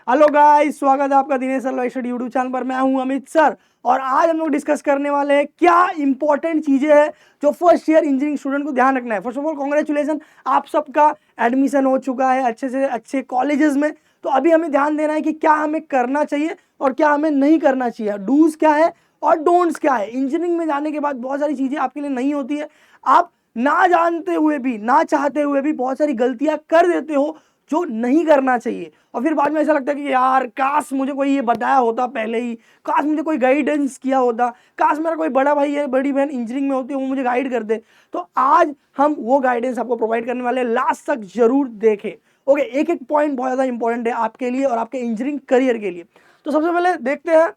Hello guys, स्वागत है आपका Dinesh sir live study YouTube channel पर। मैं हूं अमित सर और आज हम लोग डिस्कस करने वाले हैं क्या इंपॉर्टेंट चीजें हैं जो फर्स्ट ईयर इंजीनियरिंग स्टूडेंट को ध्यान रखना है। फर्स्ट ऑफ ऑल कॉन्ग्रेचुलेसन, आप सबका एडमिशन हो चुका है अच्छे से अच्छे कॉलेजेस में। तो अभी हमें ध्यान देना है कि क्या हमें करना चाहिए और क्या हमें नहीं करना चाहिए, डूज क्या है और डोंट्स क्या है। इंजीनियरिंग में जाने के बाद बहुत सारी चीजें आपके लिए नहीं होती है, आप ना जानते हुए भी ना चाहते हुए भी बहुत सारी गलतियां कर देते हो जो नहीं करना चाहिए। और फिर बाद में ऐसा लगता है कि यार काश मुझे कोई ये बताया होता पहले ही, काश मुझे कोई गाइडेंस किया होता, काश मेरा कोई बड़ा भाई है बड़ी बहन इंजीनियरिंग में होती है वो मुझे गाइड कर दे। तो आज हम वो गाइडेंस आपको प्रोवाइड करने वाले हैं, लास्ट तक जरूर देखें। ओके, एक एक पॉइंट बहुत ज्यादा इंपॉर्टेंट है आपके लिए और आपके इंजीनियरिंग करियर के लिए। तो सबसे पहले देखते हैं,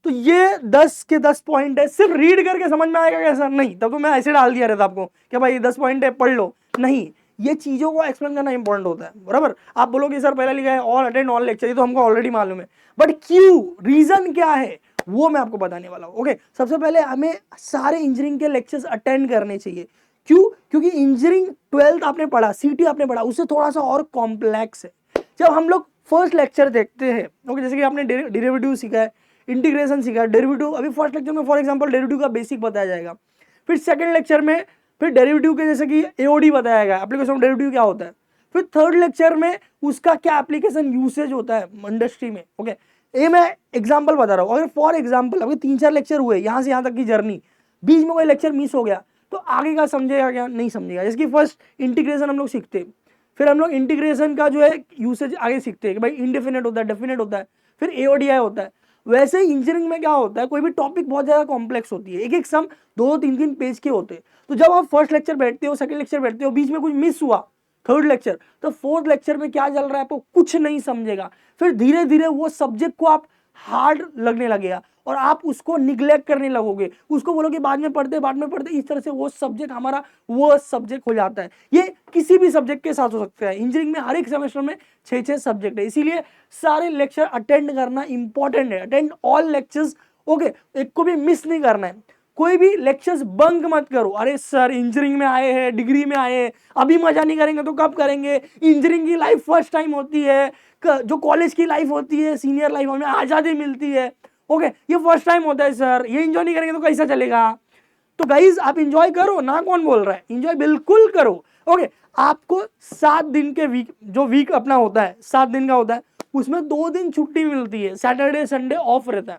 तो ये 10 के 10 पॉइंट है। सिर्फ रीड करके समझ में आएगा कैसा? नहीं, तब तो मैं ऐसे डाल दिया रहता आपको कि भाई 10 पॉइंट है पढ़ लो। नहीं, ये चीजों को एक्सप्लेन करना इंपॉर्टेंट होता है, बराबर। आप बोलोगे सर पहले लिखा है ऑल अटेंड ऑल लेक्चर, ये तो हमको ऑलरेडी मालूम है, बट क्यों, रीजन क्या है, वो मैं आपको बताने वाला हूं। ओके, सबसे पहले हमें सारे इंजीनियरिंग के लेक्चर्स अटेंड करने चाहिए। क्यों? क्योंकि इंजीनियरिंग 12th आपने पढ़ा, सीटी आपने पढ़ा, उससे थोड़ा सा और कॉम्प्लेक्स है। जब हम लोग फर्स्ट लेक्चर देखते हैं, ओके, जैसे कि आपने डेरिवेटिव सीखा है, इंटीग्रेशन सीखा है, डेरिवेटिव अभी फर्स्ट लेक्चर में फॉर एग्जांपल डेरिवेटिव का बेसिक बताया जाएगा। फिर सेकंड लेक्चर में फिर डेरिवेटिव के जैसे कि एओडी बताया जाएगा, एप्लीकेशन ऑफ डेरिवेटिव क्या होता है। फिर थर्ड लेक्चर में उसका क्या एप्लीकेशन यूसेज होता है इंडस्ट्री में। ओके, ये मैं एग्जांपल बता रहा हूँ। अगर फॉर एग्जांपल अभी 3-4 लेक्चर हुए यहाँ से यहाँ तक की जर्नी, बीच में कोई लेक्चर मिस हो गया तो आगे का समझेगा क्या? नहीं समझेगा। जैसे कि फर्स्ट इंटीग्रेशन हम लोग सीखते हैं, फिर हम लोग इंटीग्रेशन का जो है यूसेज आगे सीखते हैं कि भाई इनडेफिनेट होता है, डेफिनेट होता है, फिर एओडीआई होता है। वैसे ही इंजीनियरिंग में क्या होता है, कोई भी टॉपिक बहुत ज्यादा कॉम्प्लेक्स होती है, एक एक सम 2-3 पेज के होते हैं। तो जब आप फर्स्ट लेक्चर बैठते हो, सेकंड लेक्चर बैठते हो, बीच में कुछ मिस हुआ थर्ड लेक्चर, तो फोर्थ लेक्चर में क्या चल रहा है आपको कुछ नहीं समझेगा। फिर धीरे धीरे वो सब्जेक्ट को आप हार्ड लगने लगेगा और आप उसको निग्लेक्ट करने लगोगे, उसको बोलोगे बाद में पढ़ते, इस तरह से वो सब्जेक्ट हमारा वो सब्जेक्ट हो जाता है। ये किसी भी सब्जेक्ट के साथ हो सकता है। इंजीनियरिंग में हर एक सेमेस्टर में 6-6 सब्जेक्ट है, इसीलिए सारे लेक्चर अटेंड करना इंपॉर्टेंट है। अटेंड ऑल लेक्चर्स, ओके, एक को भी मिस नहीं करना है। कोई भी लेक्चर्स बंक मत करो। अरे सर इंजीनियरिंग में आए हैं, डिग्री में आए हैं, अभी मजा नहीं करेंगे तो कब करेंगे? इंजीनियरिंग की लाइफ फर्स्ट टाइम होती है, जो कॉलेज की लाइफ होती है, सीनियर लाइफ में आजादी मिलती है। ओके, ये फर्स्ट टाइम होता है सर, ये एंजॉय नहीं करेंगे तो कैसा चलेगा? तो गाइज आप एंजॉय करो ना, कौन बोल रहा है, एंजॉय बिल्कुल करो। ओके, आपको 7 दिन के वीक, जो वीक अपना होता है 7 दिन का होता है, उसमें 2 दिन छुट्टी मिलती है, सैटरडे संडे ऑफ रहता है।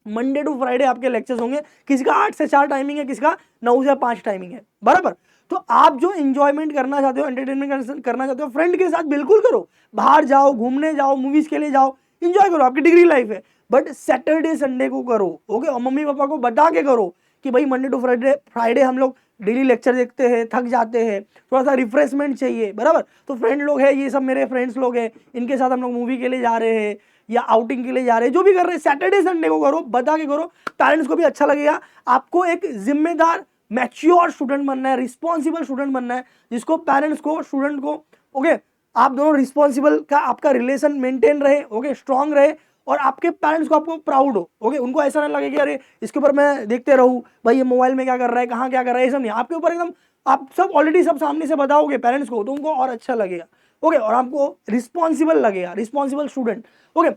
मंडे टू फ्राइडे आपके लेक्चर्स होंगे, किसी का 8 से 4 टाइमिंग है, किसी का 9 से 5 टाइमिंग है, बराबर। तो आप जो एंजॉयमेंट करना चाहते हो, एंटरटेनमेंट करना चाहते हो, फ्रेंड के साथ बिल्कुल करो, बाहर जाओ, घूमने जाओ, मूवीज के लिए जाओ, एंजॉय करो, आपकी डिग्री लाइफ है। बट सैटरडे संडे को करो, ओके, और मम्मी पापा को बता के करो कि भाई मंडे टू फ्राइडे हम लोग डेली लेक्चर देखते हैं, थक जाते हैं, थोड़ा सा रिफ्रेशमेंट चाहिए, बराबर। तो फ्रेंड लोग हैं, ये सब मेरे फ्रेंड्स लोग हैं, इनके साथ हम लोग मूवी के लिए जा रहे हैं या आउटिंग के लिए जा रहे हैं, जो भी कर रहे हैं सैटरडे संडे को करो, बता के करो, पेरेंट्स को भी अच्छा लगेगा। आपको एक जिम्मेदार मैच्योर स्टूडेंट बनना है, रिस्पॉन्सिबल स्टूडेंट बनना है, जिसको पेरेंट्स को, स्टूडेंट को, ओके, आप दोनों रिस्पॉन्सिबल का आपका रिलेशन मेंटेन रहे, ओके, स्ट्रांग रहे, और आपके पेरेंट्स को आपको प्राउड हो, ओके, उनको ऐसा ना लगे कि अरे इसके ऊपर मैं देखते रहूं, भाई ये मोबाइल में क्या कर रहा है, कहाँ क्या कर रहा है, ऐसा नहीं, आपके ऊपर एकदम आप सब ऑलरेडी सब सामने से बताओगे पेरेंट्स को, तो उनको और अच्छा लगेगा, ओके, और आपको रिस्पॉन्सिबल लगेगा, रिस्पॉन्सिबल स्टूडेंट। ओके,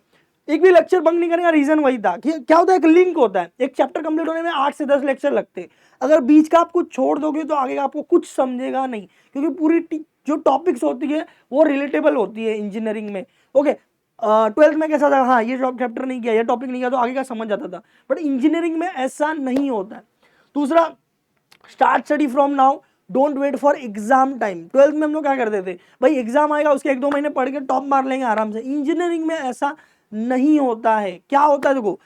एक भी लेक्चर बंक नहीं करेगा, रीजन वही था कि क्या होता है, एक लिंक होता है, एक चैप्टर कंप्लीट होने में 8 से 10 लेक्चर लगते हैं। अगर बीच का आप कुछ छोड़ दोगे तो आगे आपको कुछ समझेगा नहीं, क्योंकि पूरी जो टॉपिक्स होती है वो रिलेटेबल होती है इंजीनियरिंग में। ओके, 12th में कैसा था, हाँ ये चैप्टर नहीं किया, ये टॉपिक नहीं किया तो आगे का समझ जाता था, बट इंजीनियरिंग में ऐसा नहीं होता है। दूसरा, start study from now, don't wait for exam time. 12th में हम लोग क्या करते थे, भाई एग्जाम आएगा उसके 1-2 महीने पढ़ के टॉप मार लेंगे आराम से। इंजीनियरिंग में ऐसा नहीं होता है। क्या होता है देखो,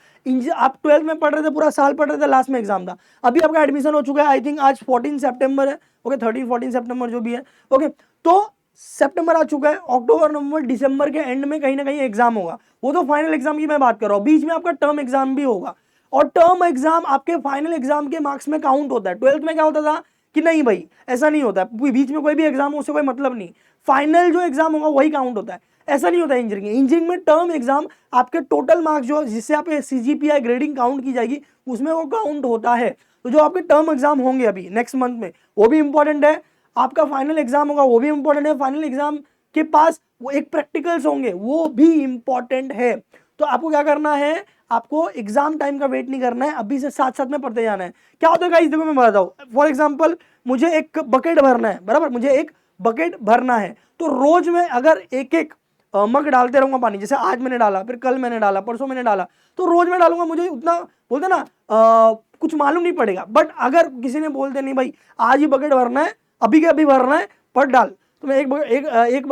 आप 12th में पढ़ रहे थे, पूरा साल पढ़ रहे थे, लास्ट में एग्जाम था। अभी आपका एडमिशन हो चुका है, आई थिंक आज 14 सितंबर है, ओके, 13-14 सितंबर जो भी है, ओके, तो सितंबर आ चुका है, अक्टूबर नवंबर दिसंबर के एंड में कहीं ना कहीं एग्जाम होगा। वो तो फाइनल एग्जाम की मैं बात कर रहा हूँ, बीच में आपका टर्म एग्जाम भी होगा, और टर्म एग्जाम आपके फाइनल एग्जाम के मार्क्स में काउंट होता है। 12th में क्या होता था कि नहीं भाई ऐसा नहीं होता, बीच में कोई भी एग्जाम हो उससे कोई मतलब नहीं, फाइनल जो एग्जाम होगा वही काउंट होता है। ऐसा नहीं होता है इंजीनियरिंग में टर्म एग्जाम आपके टोटल मार्क्स जो जिससे आपके सीजीपीआई ग्रेडिंग काउंट की जाएगी उसमें वो काउंट होता है। तो जो आपके टर्म एग्जाम होंगे अभी नेक्स्ट मंथ में वो भी इंपॉर्टेंट है, आपका फाइनल एग्जाम होगा वो भी इंपॉर्टेंट है। फाइनल एग्जाम के पास वो एक प्रैक्टिकल्स होंगे, वो भी इंपॉर्टेंट है। तो आपको क्या करना है, आपको एग्जाम टाइम का वेट नहीं करना है, अभी से साथ साथ में पढ़ते जाना है। क्या होता है गाइस, देखो मैं बताता हूँ, फॉर एग्जांपल मुझे एक बकेट भरना है, बराबर, मुझे एक बकेट भरना है, तो रोज में अगर एक एक मग डालते रहूंगा पानी, जैसे आज मैंने डाला, फिर कल मैंने डाला, परसों मैंने डाला, तो रोज में डालूंगा, मुझे उतना बोलते ना कुछ मालूम नहीं पड़ेगा। बट अगर किसी ने बोलते नहीं भाई आज ही बकेट भरना है, अभी के अभी भरना है, पट डाल, तो मैं एक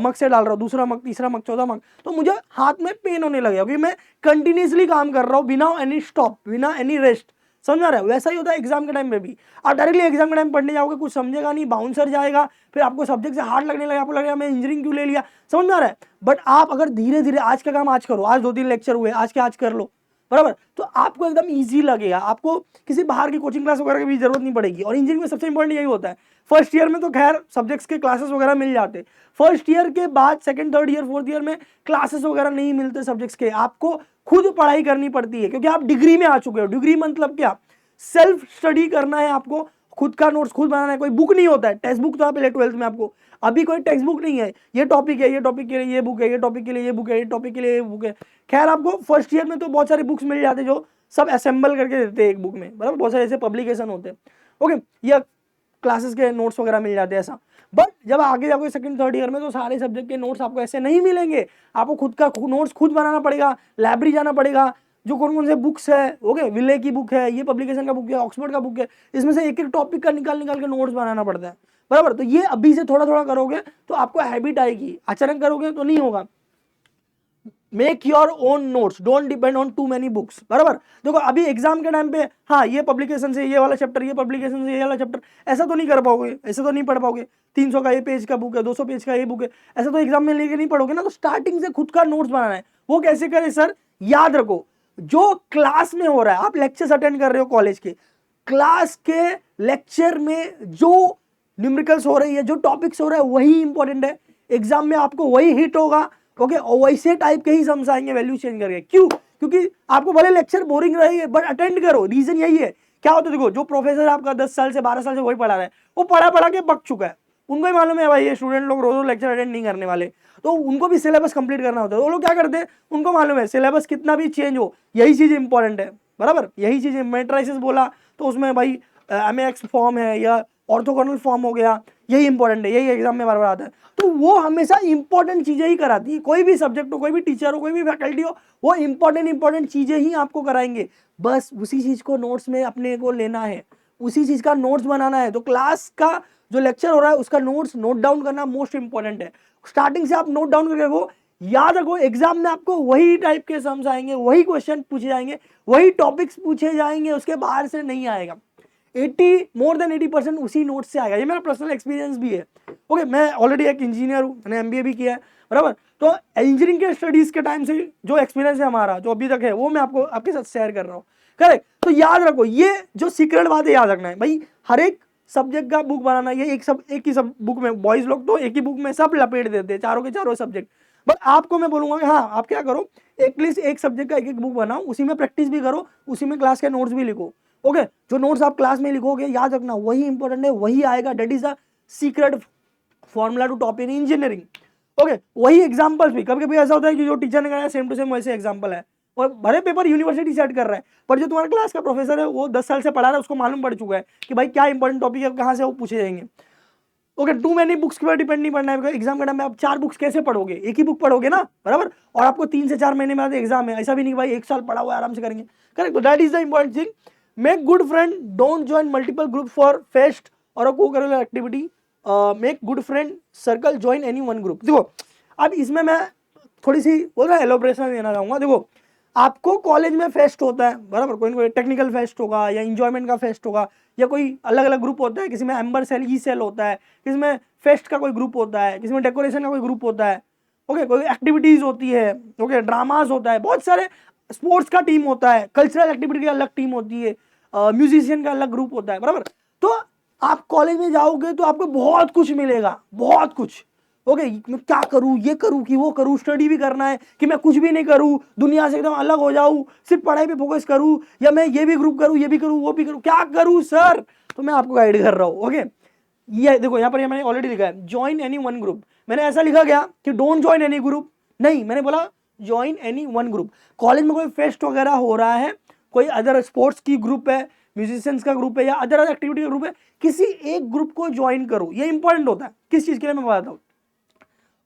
मग से डाल रहा हूँ, दूसरा मग, तीसरा मग, चौथा मग, तो मुझे हाथ में पेन होने लगेगा, क्योंकि मैं कंटिन्यूसली काम कर रहा हूँ बिना एनी स्टॉप, बिना एनी रेस्ट। समझ आ रहा है? वैसा ही होता है एग्जाम के टाइम में भी। आप डायरेक्टली एग्जाम के टाइम पढ़ने जाओगे, कुछ समझेगा नहीं, बाउंसर जाएगा, फिर आपको सब्जेक्ट से हार्ड लगने लगेगा, आपको लगेगा मैं इंजीनियरिंग क्यों ले लिया। समझ में आ रहा है? बट आप अगर धीरे धीरे आज का काम आज करो, आज 2-3 लेक्चर हुए, आज के आज कर लो, बराबर, तो आपको एकदम इजी लगेगा, आपको किसी बाहर की कोचिंग क्लास वगैरह की भी जरूरत नहीं पड़ेगी। और इंजीनियरिंग में सबसे इंपॉर्टेंट यही होता है, फर्स्ट ईयर में तो खैर सब्जेक्ट्स के क्लासेस वगैरह मिल जाते, फर्स्ट ईयर के बाद second, third year, fourth year में क्लासेस वगैरह नहीं मिलते सब्जेक्ट्स के, आपको खुद पढ़ाई करनी पड़ती है, क्योंकि आप डिग्री में आ चुके हो। डिग्री मतलब क्या, सेल्फ स्टडी करना है आपको, खुद का नोट्स खुद बनाना है, कोई बुक नहीं होता है। टेक्स्ट बुक था पहले 12th में आपको, अभी कोई टेक्स्ट बुक नहीं है, ये टॉपिक है, ये टॉपिक के लिए ये बुक है, ये टॉपिक के लिए ये बुक है, ये टॉपिक के लिए ये बुक है। खैर आपको फर्स्ट ईयर में तो बहुत सारी बुक्स मिल जाते हैं जो सब असेंबल करके देते हैं एक बुक में, बराबर, बहुत सारे ऐसे पब्लिकेशन होते हैं, ओके, या क्लासेस के नोट्स वगैरह मिल जाते हैं ऐसा। बट जब आगे जाओगे सेकंड थर्ड ईयर में, तो सारे सब्जेक्ट के नोट्स आपको ऐसे नहीं मिलेंगे, आपको खुद का नोट्स खुद बनाना पड़ेगा, लाइब्रेरी जाना पड़ेगा, जो कौन कौन से बुक्स है, ओके, विले की बुक है, ये पब्लिकेशन का बुक है, ऑक्सफोर्ड का बुक है, इसमें से एक एक टॉपिक का निकाल निकाल के नोट्स बनाना पड़ता है, बराबर। तो ये अभी से थोड़ा थोड़ा करोगे तो आपको हैबिट आएगी, अचानक करोगे तो नहीं होगा। Make your own notes, don't depend on too many books, बराबर। देखो अभी एग्जाम के टाइम पे हाँ ये पब्लिकेशन से ये वाला चैप्टर, ये पब्लिकेशन से ये वाला चैप्टर, ऐसा तो नहीं कर पाओगे, ऐसे तो नहीं पढ़ पाओगे। 300 का ये पेज का बुक है, 200 पेज का ये बुक है, ऐसा तो एग्जाम में लेके नहीं पढ़ोगे ना। तो स्टार्टिंग से खुद का नोट्स बनाना है। वो कैसे करें सर? याद रखो, जो क्लास में हो रहा है, आप लेक्चर्स अटेंड कर रहे हो कॉलेज के, क्लास के लेक्चर में जो न्यूमेरिकल्स हो रही है, जो टॉपिक्स हो रहा है, वही इंपॉर्टेंट है। एग्जाम में आपको वही हिट होगा, ओके, और वैसे टाइप के ही समझ आएंगे वैल्यू चेंज करके। क्यों? क्योंकि आपको भले लेक्चर बोरिंग रहेंगे बट अटेंड करो, रीजन यही है। क्या होता है देखो, जो प्रोफेसर आपका 10 साल से 12 साल से वही पढ़ा रहा है, वो पढ़ा पढ़ा के पक चुका है, उनको ही मालूम है भाई ये स्टूडेंट लोग रोज लेक्चर अटेंड नहीं करने वाले, तो उनको भी सिलेबस कंप्लीट करना होता है। वो लोग क्या करते हैं, उनको मालूम है सिलेबस कितना भी चेंज हो, यही चीज इंपॉर्टेंट है, बराबर, यही चीज। मैट्रिसेस बोला तो उसमें भाई MAX फॉर्म है या ऑर्थोगोनल फॉर्म हो गया, यही इंपॉर्टेंट है, यही एग्जाम में बार बार आता है। तो वो हमेशा इंपॉर्टेंट चीजें ही कराती है, कोई भी सब्जेक्ट हो, कोई भी टीचर हो, कोई भी फैकल्टी हो, वो इंपॉर्टेंट चीजें ही आपको कराएंगे। बस उसी चीज को नोट्स में अपने को लेना है, उसी चीज का नोट्स बनाना है। तो क्लास का जो लेक्चर हो रहा है उसका नोट्स नोट डाउन करना मोस्ट इंपॉर्टेंट है। स्टार्टिंग से आप नोट डाउन करके वो याद रखो, एग्जाम में आपको वही टाइप के सम्स आएंगे, वही क्वेश्चन पूछे जाएंगे, वही टॉपिक्स पूछे जाएंगे, उसके बाहर से नहीं आएगा। more than 80% उसी नोट से आएगा। ये मेरा पर्सनल एक्सपीरियंस भी है, ओके। मैं ऑलरेडी एक इंजीनियर हूँ, मैंने MBA भी किया है, बराबर। तो इंजीनियरिंग के स्टडीज के टाइम से जो एक्सपीरियंस है हमारा, जो अभी तक है, वो मैं आपको आपके साथ शेयर कर रहा हूँ, करेक्ट। तो याद रखो, ये जो सीक्रेट बात है याद रखना है भाई, हर एक सब्जेक्ट का बुक बनाना, ये एक ही सब बुक में, बॉयज लोग तो एक ही बुक में सब लपेट देते हैं, चारों के चारों सब्जेक्ट। बट आपको मैं बोलूंगा कि हाँ, आप क्या करो, एटलीस्ट एक सब्जेक्ट का एक बुक बनाओ, उसी में प्रैक्टिस भी करो, उसी में क्लास के नोट्स भी लिखो, ओके। जो नोट्स आप क्लास में लिखोगे, याद रखना वही इंपॉर्टेंट है, वही आएगा। That is the secret formula to top in engineering, okay. वही एग्जांपल्स भी कभी कभी ऐसा होता है कि जो टीचर ने कराया सेम टू सेम वैसे एग्जांपल है, और भले पेपर यूनिवर्सिटी सेट कर रहा है, पर जो तुम्हारा क्लास का प्रोफेसर है वो 10 साल से पढ़ा रहा है, उसको मालूम पड़ चुका है कि भाई क्या इंपॉर्टेंट टॉपिक है, कहाँ से वो पूछे जाएंगे, ओके। टू मैनी बुक्स के ऊपर डिपेंड नहीं पड़ना है। एग्जाम के टाइम में आप 4 बुक्स कैसे पढ़ोगे, एक ही बुक पढ़ोगे ना, बराबर। और आपको 3 से 4 महीने में एग्जाम है, ऐसा भी नहीं भाई 1 साल पढ़ा हुआ है आराम से करेंगे, correct. That is the important thing. Make good friend, don't join multiple group for fest और को curricular activity. Make good friend circle, join any one group. देखो अब इसमें मैं थोड़ी सी बोल रहा एलोब्रेशन देना चाहूंगा। देखो आपको कॉलेज में फेस्ट होता है, बराबर, कोई ना कोई टेक्निकल फेस्ट होगा या इंजॉयमेंट का फेस्ट होगा, या कोई अलग अलग ग्रुप होता है, किसी में एम्बर सेल, ई सेल होता है, किसी में फेस्ट का कोई ग्रुप होता है, किसी में डेकोरेशन का कोई ग्रुप होता है, ओके, कोई एक्टिविटीज होती है, ओके, ड्रामाज होता है, बहुत सारे स्पोर्ट्स का टीम होता है, कल्चरल एक्टिविटी की अलग टीम होती है, म्यूजिशियन का अलग ग्रुप होता है, बराबर। तो आप कॉलेज में जाओगे तो आपको बहुत कुछ मिलेगा, बहुत कुछ, ओके। मैं क्या करूँ, ये करूँ कि वो करूँ, स्टडी भी करना है कि मैं कुछ भी नहीं करूँ, दुनिया से एकदम अलग हो जाऊँ, सिर्फ पढ़ाई पे फोकस करूँ, या मैं ये भी ग्रुप करूँ, ये भी करूँ, वो भी करूँ, क्या करूँ सर? तो मैं आपको गाइड कर रहा हूँ, ओके। ये देखो यहाँ पर मैंने ऑलरेडी लिखा है ज्वाइन एनी वन ग्रुप। मैंने ऐसा लिखा गया कि डोंट ज्वाइन एनी ग्रुप, नहीं, मैंने बोला join any one group. College में कोई फेस्ट वगैरह हो रहा है, कोई अदर स्पोर्ट्स की ग्रुप है, म्यूजिशियंस का ग्रुप है या अदर एक्टिविटी का ग्रुप है, किसी एक ग्रुप को ज्वाइन करो। ये इंपॉर्टेंट होता है। किस चीज के लिए मैं बताता हूँ।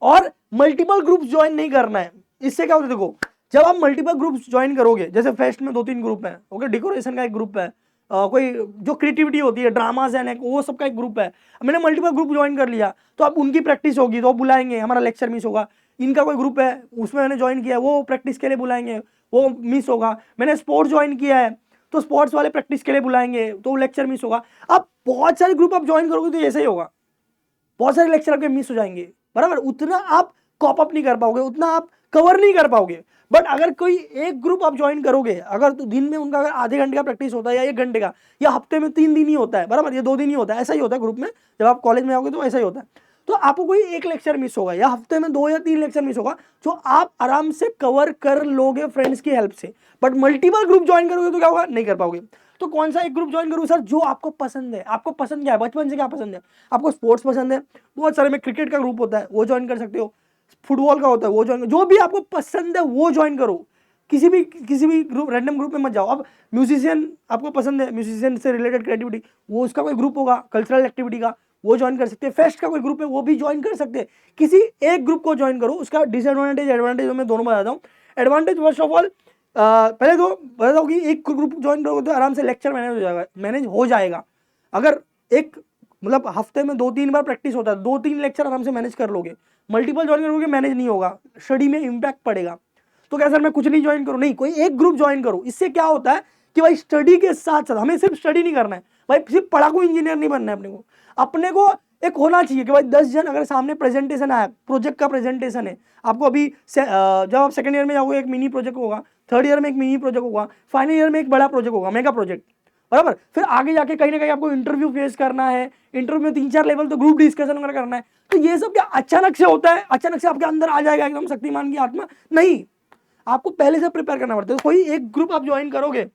और मल्टीपल ग्रुप ज्वाइन नहीं करना है। इससे क्या होता है, देखो जब आप मल्टीपल ग्रुप्स ज्वाइन करोगे, जैसे फेस्ट में 2-3 ग्रुप है, ओके, डेकोरेशन का एक ग्रुप है, कोई जो क्रिएटिविटी होती है, ड्रामाज है, वो सब का एक ग्रुप है, मैंने मल्टीपल ग्रुप ज्वाइन कर लिया, तो अब उनकी प्रैक्टिस होगी तो बुलाएंगे, हमारा लेक्चर मिस होगा। इनका कोई ग्रुप है उसमें मैंने ज्वाइन किया, वो प्रैक्टिस के लिए बुलाएंगे, वो मिस होगा। मैंने स्पोर्ट्स ज्वाइन किया है तो स्पोर्ट्स वाले प्रैक्टिस के लिए बुलाएंगे तो लेक्चर मिस होगा। अब बहुत सारे ग्रुप आप ज्वाइन करोगे तो ऐसा ही होगा, बहुत सारे लेक्चर आपके मिस हो जाएंगे, बराबर। उतना आप कॉप अप नहीं कर पाओगे, उतना आप कवर नहीं कर पाओगे। बट अगर कोई एक ग्रुप आप ज्वाइन करोगे, अगर तो दिन में उनका अगर आधे घंटे का प्रैक्टिस होता है या 1 घंटे का, या हफ्ते में 3 दिन ही होता है, बराबर, ये 2 दिन ही होता है, ऐसा ही होता है ग्रुप में। जब आप कॉलेज में आओगे तो ऐसा ही होता है। तो आपको कोई एक लेक्चर मिस होगा या हफ्ते में 2 या 3 लेक्चर मिस होगा, जो आप आराम से कवर कर लोगे फ्रेंड्स की हेल्प से। बट मल्टीपल ग्रुप ज्वाइन करोगे तो क्या होगा, नहीं कर पाओगे। तो कौन सा एक ग्रुप ज्वाइन करूँ सर, जो आपको पसंद है। आपको पसंद क्या है, बचपन से क्या पसंद है, आपको स्पोर्ट्स पसंद है, बहुत सारे में क्रिकेट का ग्रुप होता है वो ज्वाइन कर सकते हो, फुटबॉल का होता है वो ज्वाइन, जो भी आपको पसंद है वो ज्वाइन करो। किसी भी ग्रुप, रैंडम ग्रुप में मत जाओ। अब म्यूजिशियन आपको पसंद है, म्यूजिशियन से रिलेटेड क्रिएटिविटी, वो उसका कोई ग्रुप होगा कल्चरल एक्टिविटी का, वो ज्वाइन कर सकते हैं। फेस्ट का कोई ग्रुप है वो भी ज्वाइन कर सकते हैं। किसी एक ग्रुप को ज्वाइन करो। उसका डिसएडवांटेज एडवांटेज मैं दोनों बताता हूँ। एडवांटेज फर्स्ट ऑफ ऑल, पहले तो बताओ कि एक ग्रुप ज्वाइन करोगे तो आराम से लेक्चर मैनेज हो जाएगा। अगर एक मतलब हफ्ते में 2-3 बार प्रैक्टिस होता है, 2-3 लेक्चर आराम से मैनेज कर लोगे। मल्टीपल ज्वाइन करोगे मैनेज नहीं होगा, स्टडी में इम्पैक्ट पड़ेगा। तो क्या सर मैं कुछ नहीं ज्वाइन करूँ, नहीं, कोई एक ग्रुप ज्वाइन करो। इससे क्या होता है कि भाई स्टडी के साथ साथ हमें सिर्फ स्टडी नहीं करना है भाई, सिर्फ पढ़ाकू इंजीनियर नहीं बनना है। अपने को एक होना चाहिए कि भाई 10 जन अगर सामने प्रेजेंटेशन आया, प्रोजेक्ट का प्रेजेंटेशन है, आपको अभी जब आप सेकंड ईयर में जाओगे एक मिनी प्रोजेक्ट होगा, थर्ड ईयर में एक मिनी प्रोजेक्ट होगा, फाइनल ईयर में एक बड़ा प्रोजेक्ट होगा, मेगा प्रोजेक्ट, बराबर। फिर आगे जाके कहीं ना कहीं आपको इंटरव्यू फेस करना है, इंटरव्यू में 3-4 लेवल तो ग्रुप डिस्कशन वगैरह करना है। तो ये सब क्या अचानक से होता है, अचानक से आपके अंदर आ जाएगा एकदम शक्तिमान की आत्मा, नहीं, आपको पहले से प्रिपेयर करना पड़ता है। कोई एक ग्रुप आप ज्वाइन करोगे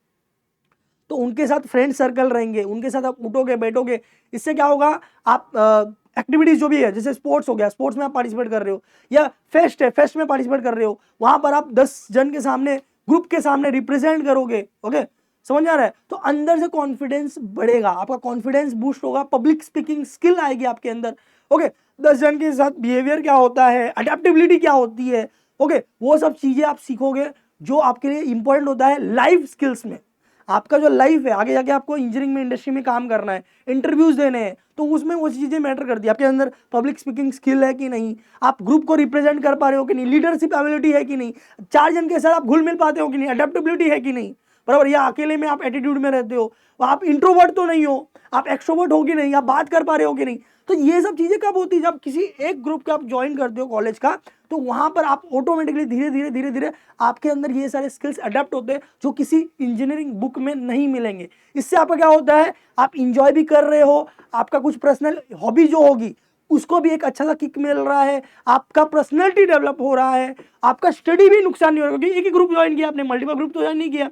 तो उनके साथ फ्रेंड सर्कल रहेंगे, उनके साथ आप उठोगे बैठोगे। इससे क्या होगा, आप एक्टिविटीज जो भी है, जैसे स्पोर्ट्स हो गया, स्पोर्ट्स में आप पार्टिसिपेट कर रहे हो, या फेस्ट है, फेस्ट में पार्टिसिपेट कर रहे हो, वहां पर आप 10 जन के सामने, ग्रुप के सामने रिप्रेजेंट करोगे। ओके, समझ आ रहा है। तो अंदर से कॉन्फिडेंस बढ़ेगा, आपका कॉन्फिडेंस बूस्ट होगा, पब्लिक स्पीकिंग स्किल आएगी आपके अंदर। ओके, 10 जन के साथ बिहेवियर क्या होता है, अडेप्टेबिलिटी क्या होती है, ओके, वो सब चीजें आप सीखोगे, जो आपके लिए इंपॉर्टेंट होता है लाइफ स्किल्स में। आपका जो लाइफ है, आगे जाके आपको इंजीनियरिंग में, इंडस्ट्री में काम करना है, इंटरव्यूज देने हैं, तो उसमें वो चीजें मैटर करती है। आपके अंदर पब्लिक स्पीकिंग स्किल है कि नहीं, आप ग्रुप को रिप्रेजेंट कर पा रहे हो कि नहीं, लीडरशिप एबिलिटी है कि नहीं, 4 जन के साथ आप घुल मिल पाते हो कि नहीं, अडेप्टेबिलिटी है कि नहीं, बराबर। या अकेले में आप एटीट्यूड में रहते हो, आप इंट्रोवर्ट तो नहीं हो, आप एक्सट्रोवर्ट हो कि नहीं, आप बात कर पा रहे हो कि नहीं। तो ये सब चीजें कब होती है, जब किसी एक ग्रुप का आप ज्वाइन करते हो कॉलेज का, तो वहां पर आप ऑटोमेटिकली धीरे धीरे आपके अंदर ये सारे स्किल्स अडेप्ट होते हैं, जो किसी इंजीनियरिंग बुक में नहीं मिलेंगे। इससे आपका क्या होता है, आप इंजॉय भी कर रहे हो, आपका कुछ पर्सनल हॉबी जो होगी उसको भी एक अच्छा सा किक मिल रहा है, आपका पर्सनैलिटी डेवलप हो रहा है, आपका स्टडी भी नुकसान नहीं हो रहा, क्योंकि एक ही ग्रुप ज्वाइन किया आपने, मल्टीपल ग्रुप तो ज्वाइन नहीं किया,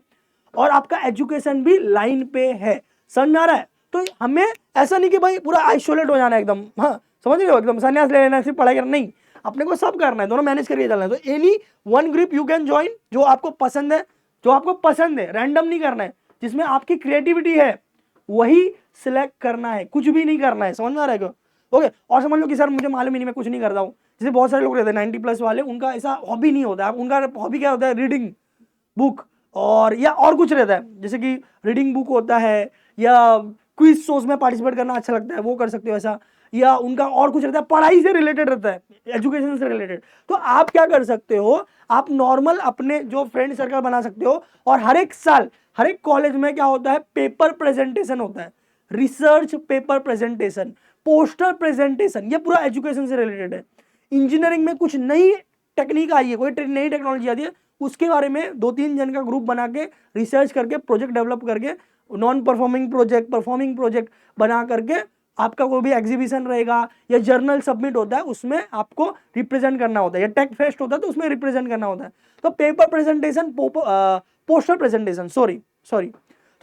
और आपका एजुकेशन भी लाइन पे है। समझ में आ रहा है। तो हमें ऐसा नहीं कि भाई पूरा आइसोलेट हो जाना है एकदम, हाँ समझ रहे हो, एकदम संन्यास ले लेना, सिर्फ पढ़ाई करना, नहीं, अपने को सब करना है, दोनों मैनेज करके चलना है। तो any one group you can join, जो आपको पसंद है, जो आपको पसंद है, रैंडम नहीं करना है, जिसमें आपकी क्रिएटिविटी है वही सिलेक्ट करना है, कुछ भी नहीं करना है। समझ में आ रहा है। ओके, और समझ लो कि सर मुझे मालूम ही नहीं, मैं कुछ नहीं करता हूँ। जैसे बहुत सारे लोग रहते हैं 90+ वाले, उनका ऐसा हॉबी नहीं होता है। उनका हॉबी क्या होता है, रीडिंग बुक, और या और कुछ रहता है, जैसे कि रीडिंग बुक होता है, या क्विज शोज में पार्टिसिपेट करना अच्छा लगता है, वो कर सकते हो ऐसा, या उनका और कुछ रहता है, पढ़ाई से रिलेटेड रहता है, एजुकेशन से रिलेटेड। तो आप क्या कर सकते हो, आप नॉर्मल अपने जो फ्रेंड सर्कल बना सकते हो, और हर एक साल हर एक कॉलेज में क्या होता है, पेपर प्रेजेंटेशन होता है, research paper presentation, poster presentation, ये पूरा एजुकेशन से रिलेटेड है। इंजीनियरिंग में कुछ नई टेक्निक आई है, कोई नई टेक्नोलॉजी आती है, उसके बारे में 2-3 जन का ग्रुप बना के रिसर्च करके प्रोजेक्ट डेवलप करके, non performing project, performing project बना करके, आपका कोई भी एग्जीबिशन रहेगा या जर्नल सबमिट होता है, उसमें आपको रिप्रेजेंट करना होता है, या टेक फेस्ट होता है तो उसमें रिप्रेजेंट करना होता है। तो paper presentation, poster presentation, sorry,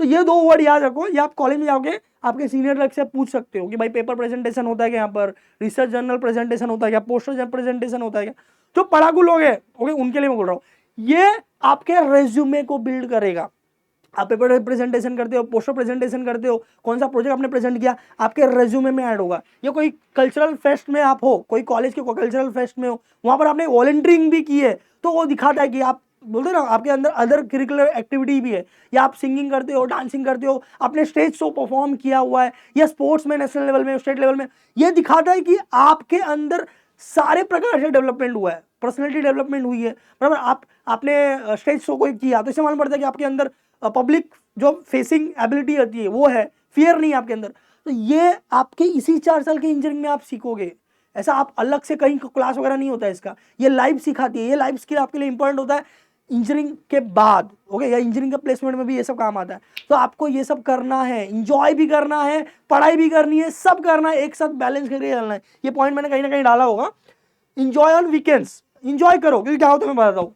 तो ये 2 वर्ड याद रखो, ये आप कॉलेज में जाओगे आपके सीनियर लग से पूछ सकते हो कि भाई पेपर प्रेजेंटेशन होता है क्या, यहाँ पर रिसर्च जर्नल प्रेजेंटेशन होता है क्या, पोस्टर प्रेजेंटेशन होता है क्या। जो पढ़ाकू लोग हैं ओके उनके लिए मैं बोल रहा हूँ, ये आपके रेज्यूमे को बिल्ड करेगा। आप पेपर प्रेजेंटेशन करते हो, पोस्टर प्रेजेंटेशन करते हो, कौन सा प्रोजेक्ट आपने प्रेजेंट किया, आपके रेज्यूमे में ऐड होगा। या कोई कल्चरल फेस्ट में आप हो, कोई कॉलेज के कल्चरल फेस्ट में हो, वहां पर आपने वॉलंटियरिंग भी की है, तो वो दिखाता है कि आप बोलते ना आपके अंदर अदर करिकुलर एक्टिविटी भी है, या आप सिंगिंग करते हो, डांसिंग करते हो, आपने स्टेज शो परफॉर्म किया हुआ है, या स्पोर्ट्स में नेशनल लेवल में, स्टेट लेवल में। ये दिखाता है कि आपके अंदर सारे प्रकार से डेवलपमेंट हुआ है, पर्सनैलिटी डेवलपमेंट हुई है, बराबर। आपने स्टेज शो कोई किया तो इससे मालूम पड़ता है कि आपके अंदर पब्लिक जो फेसिंग एबिलिटी होती है वो है, फियर नहीं है आपके अंदर। तो ये आपके इसी 4 साल के इंजीनियरिंग में आप सीखोगे। ऐसा आप अलग से कहीं क्लास वगैरह नहीं होता है इसका, ये लाइफ सिखाती है। ये लाइफ स्किल आपके लिए इंपॉर्टेंट होता है इंजीनियरिंग के बाद, ओके, या इंजीनियरिंग का प्लेसमेंट में भी ये सब काम आता है। तो आपको ये सब करना है, इंजॉय भी करना है, पढ़ाई भी करनी है, सब करना है, एक साथ बैलेंस करके चलना है। ये पॉइंट मैंने कहीं ना कहीं डाला होगा। इंजॉय ऑन वीकेंड्स, इंजॉय करो, क्योंकि क्या होता है मैं बताता हूँ।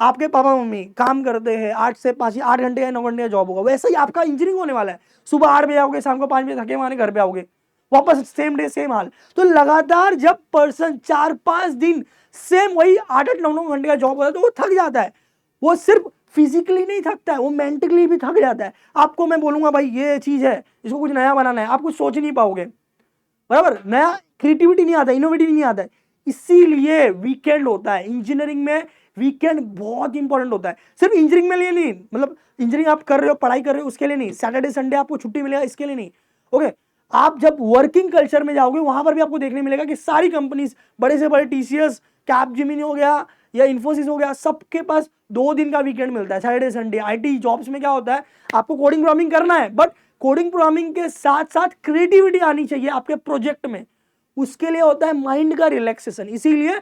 आपके पापा मम्मी काम करते हैं 8 से 5, 8 घंटे या 9 घंटे का जॉब होगा, वैसे ही आपका इंजीनियरिंग होने वाला है। सुबह 8 बजे आओगे, शाम को 5 बजे थके मारे घर पे आओगे, वापस सेम डे सेम हाल। तो लगातार जब पर्सन 4-5 दिन सेम वही 8-8, 9-9 घंटे का जॉब होता है तो वो थक जाता है। वो सिर्फ फिजिकली नहीं थकता है, वो मेंटली भी थक जाता है। आपको मैं बोलूंगा भाई ये चीज है, इसको कुछ नया बनाना है, आप कुछ सोच नहीं पाओगे, बराबर। नया क्रिएटिविटी नहीं आता, इनोवेटिव नहीं आता है। इसीलिए वीकेंड होता है इंजीनियरिंग में। वीकेंड बहुत इंपॉर्टेंट होता है, सिर्फ इंजीनियरिंग में लिए नहीं, मतलब इंजीनियरिंग आप कर रहे हो, पढ़ाई कर रहे हो उसके लिए नहीं, सैटरडे संडे आपको छुट्टी मिलेगा इसके लिए नहीं, ओके। आप जब वर्किंग कल्चर में जाओगे वहां पर भी आपको देखने मिलेगा कि सारी कंपनीज, बड़े से बड़े टीसीएस, कैपजेमिनी हो गया या इन्फोसिस हो गया, सबके पास 2 दिन का वीकेंड मिलता है, सैटरडे संडे। आईटी जॉब्स में क्या होता है, आपको कोडिंग प्रोग्रामिंग करना है, बट कोडिंग प्रोग्रामिंग के साथ साथ क्रिएटिविटी आनी चाहिए आपके प्रोजेक्ट में, उसके लिए होता है माइंड का रिलैक्सेशन। इसीलिए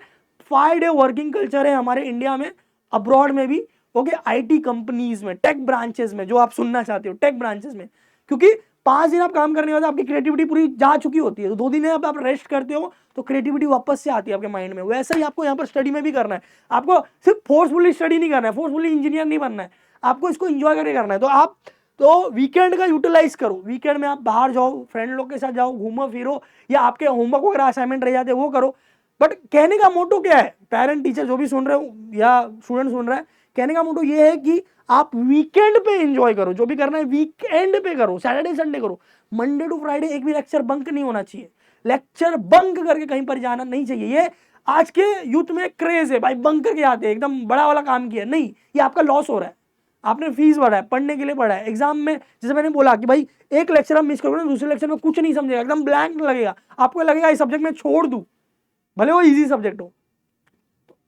5 डे वर्किंग कल्चर है हमारे इंडिया में, अब्रॉड में भी, ओके, आईटी कंपनीज में, टेक ब्रांचेस में, जो आप सुनना चाहते हो टेक ब्रांचेस में। क्योंकि 5 दिन आप काम करने के बाद आपकी क्रिएटिविटी पूरी जा चुकी होती है, तो 2 दिन है आप रेस्ट करते हो तो क्रिएटिविटी वापस से आती है आपके माइंड में। वैसा ही आपको यहाँ पर स्टडी में भी करना है। आपको सिर्फ फोर्सफुली स्टडी नहीं करना है, फोर्सफुली इंजीनियर नहीं बनना है, आपको इसको इंजॉय करके करना है। तो आप वीकेंड का यूटिलाइज करो। वीकेंड में आप बाहर जाओ, फ्रेंड लोग के साथ जाओ, घूमो फिरो, या आपके होमवर्क वगैरह असाइनमेंट रह जाते हैं वो करो। बट कहने का मोटो क्या है, पेरेंट टीचर जो भी सुन रहे हो या स्टूडेंट सुन रहा है, कहने का मोटो ये है कि आप वीकेंड पे एंजॉय करो, जो भी करना है वीकेंड पे करो, सैटरडे संडे करो। मंडे टू फ्राइडे एक भी लेक्चर बंक नहीं होना चाहिए, लेक्चर बंक करके कहीं पर जाना नहीं चाहिए। ये आज के यूथ में क्रेज है, भाई बंक करके आते हैं, एकदम बड़ा वाला काम किया, नहीं, ये आपका लॉस हो रहा है। आपने फीस भरा है, पढ़ने के लिए पढ़ा है, एग्जाम में जैसे मैंने बोला कि भाई एक लेक्चर आप मिस करोगे ना, दूसरे लेक्चर में कुछ नहीं समझेगा, एकदम ब्लैंक लगेगा, आपको लगेगा इस सब्जेक्ट में छोड़ दूं, भले वो इजी सब्जेक्ट हो।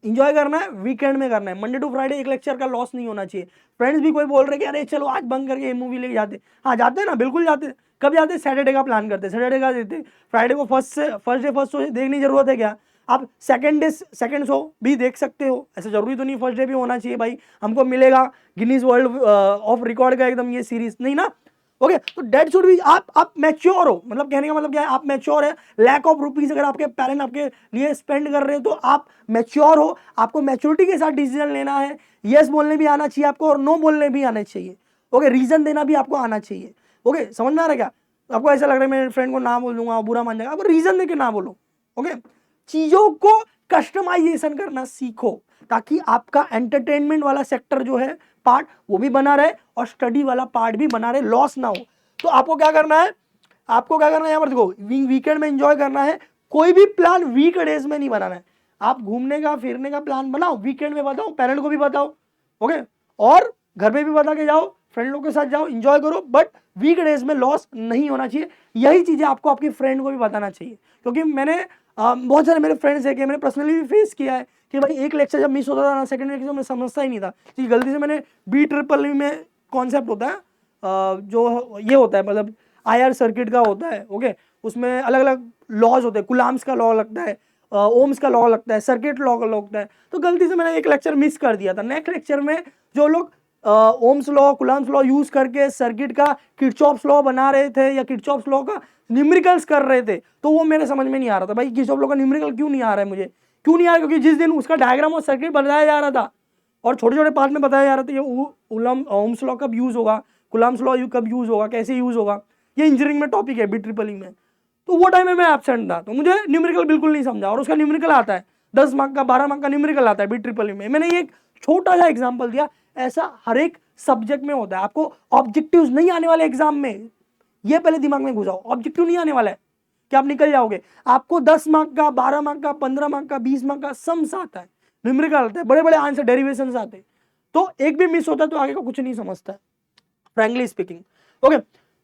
इंजॉय करना है, वीकेंड में करना है। मंडे टू फ्राइडे एक लेक्चर का लॉस नहीं होना चाहिए। फ्रेंड्स भी कोई बोल रहे कि अरे चलो आज बंक करके मूवी लेके जाते, हाँ जाते हैं ना, बिल्कुल जाते हैं। कब जाते हैं, सैटरडे का प्लान करते हैं, सैटरडे का देते, फ्राइडे को फर्स्ट शो देखने की जरूरत है क्या? आप सेकंड शो भी देख सकते हो, ऐसा जरूरी तो नहीं फर्स्ट डे भी होना चाहिए भाई हमको मिलेगा गिनीज वर्ल्ड ऑफ रिकॉर्ड का एकदम ये सीरीज, नहीं ना, ओके। तो डेट शुड भी, आप मैच्योर हो, मतलब कहने का मतलब क्या है, आप मैच्योर है। लैक ऑफ रुपीज अगर आपके पेरेंट आपके लिए स्पेंड कर रहे हो तो आप मैच्योर हो, आपको मैच्योरिटी के साथ डिसीजन लेना है। यस बोलने भी आना चाहिए आपको और नो बोलने भी आना चाहिए, ओके। रीजन देना भी आपको आना चाहिए, ओके। समझ में आ रहा है क्या? आपको ऐसा लग रहा है मेरे फ्रेंड को ना बोल दूंगा बुरा मान जाएगा, आप रीजन देके ना बोलो, ओके। चीजों को कस्टमाइजेशन करना सीखो, ताकि आपका एंटरटेनमेंट वाला सेक्टर जो है पार्ट वो भी बना रहे और स्टडी वाला पार्ट भी बना रहे, लॉस ना हो। तो आपको क्या करना है, यहाँ पर देखो, वीकेंड में एंजॉय करना है। कोई भी प्लान वीक डेज में नहीं बनाना है। आप घूमने का फिरने का प्लान बनाओ, वीकेंड में बताओ, पेरेंट को भी बताओ, ओके, और घर पे भी बता के जाओ, फ्रेंड लोग के साथ जाओ, एंजॉय करो, बट वीक डेज में लॉस नहीं होना चाहिए। यही चीजें आपको आपके फ्रेंड को भी बताना चाहिए, क्योंकि मैंने बहुत सारे मेरे फ्रेंड्स है कि मैंने पर्सनली भी फेस किया है कि भाई एक लेक्चर जब मिस होता था ना, सेकंड लेक्चर मैं समझता ही नहीं था कि गलती से मैंने BEEE में कॉन्सेप्ट होता है जो ये होता है, मतलब IR सर्किट का होता है, ओके। उसमें अलग अलग लॉज होते हैं, कुलाम्स का लॉ लगता है, ओम्स का लॉ लगता है, सर्किट लॉ लगता है। तो गलती से मैंने एक लेक्चर मिस कर दिया था। नेक्स्ट लेक्चर में जो लोग Ohm's law, Coulomb's law use करके सर्किट का किरचॉफ्स लॉ बना रहे थे या किरचॉफ्स लॉ का न्यूमेरिकल्स कर रहे थे, तो वो मेरे समझ में नहीं आ रहा था, भाई किरचॉफ लॉ का न्यूमेरिकल क्यों नहीं आ रहा है, मुझे क्यों नहीं आ रहा? क्योंकि जिस दिन उसका डायग्राम और सर्किट बनाया जा रहा था और छोटे छोटे पार्ट में बताया जा रहा था ये ओम्स लॉ कब यूज होगा, कुलाम्स लॉ कब यूज होगा, कैसे यूज होगा, ये इंजीनियरिंग में टॉपिक है BEE में, तो वो टाइम में मैं एब्सेंट था, तो मुझे न्यूमेरिकल बिल्कुल नहीं समझा, और उसका न्यूमेरिकल आता है 10 मार्क का 12 मार्क का न्यूमेरिकल आता है BEE में। मैंने ये एक छोटा सा एग्जाम्पल दिया, ऐसा हर एक सब्जेक्ट में होता है। आपको ऑब्जेक्टिव्स नहीं आने वाले एग्जाम में, ये पहले दिमाग में घुसाओ, ऑब्जेक्टिव नहीं आने वाला है कि आप निकल जाओगे। आपको 10 मार्क का 12 मार्क का 15 मार्क का 20 मार्क का सम्स आता है, न्यूमेरिकल आता है, बड़े बड़े आंसर डेरिवेशंस आते हैं, तो एक भी मिस होता है तो आगे का कुछ नहीं समझता है, फ्रैंकली स्पीकिंग। ओके,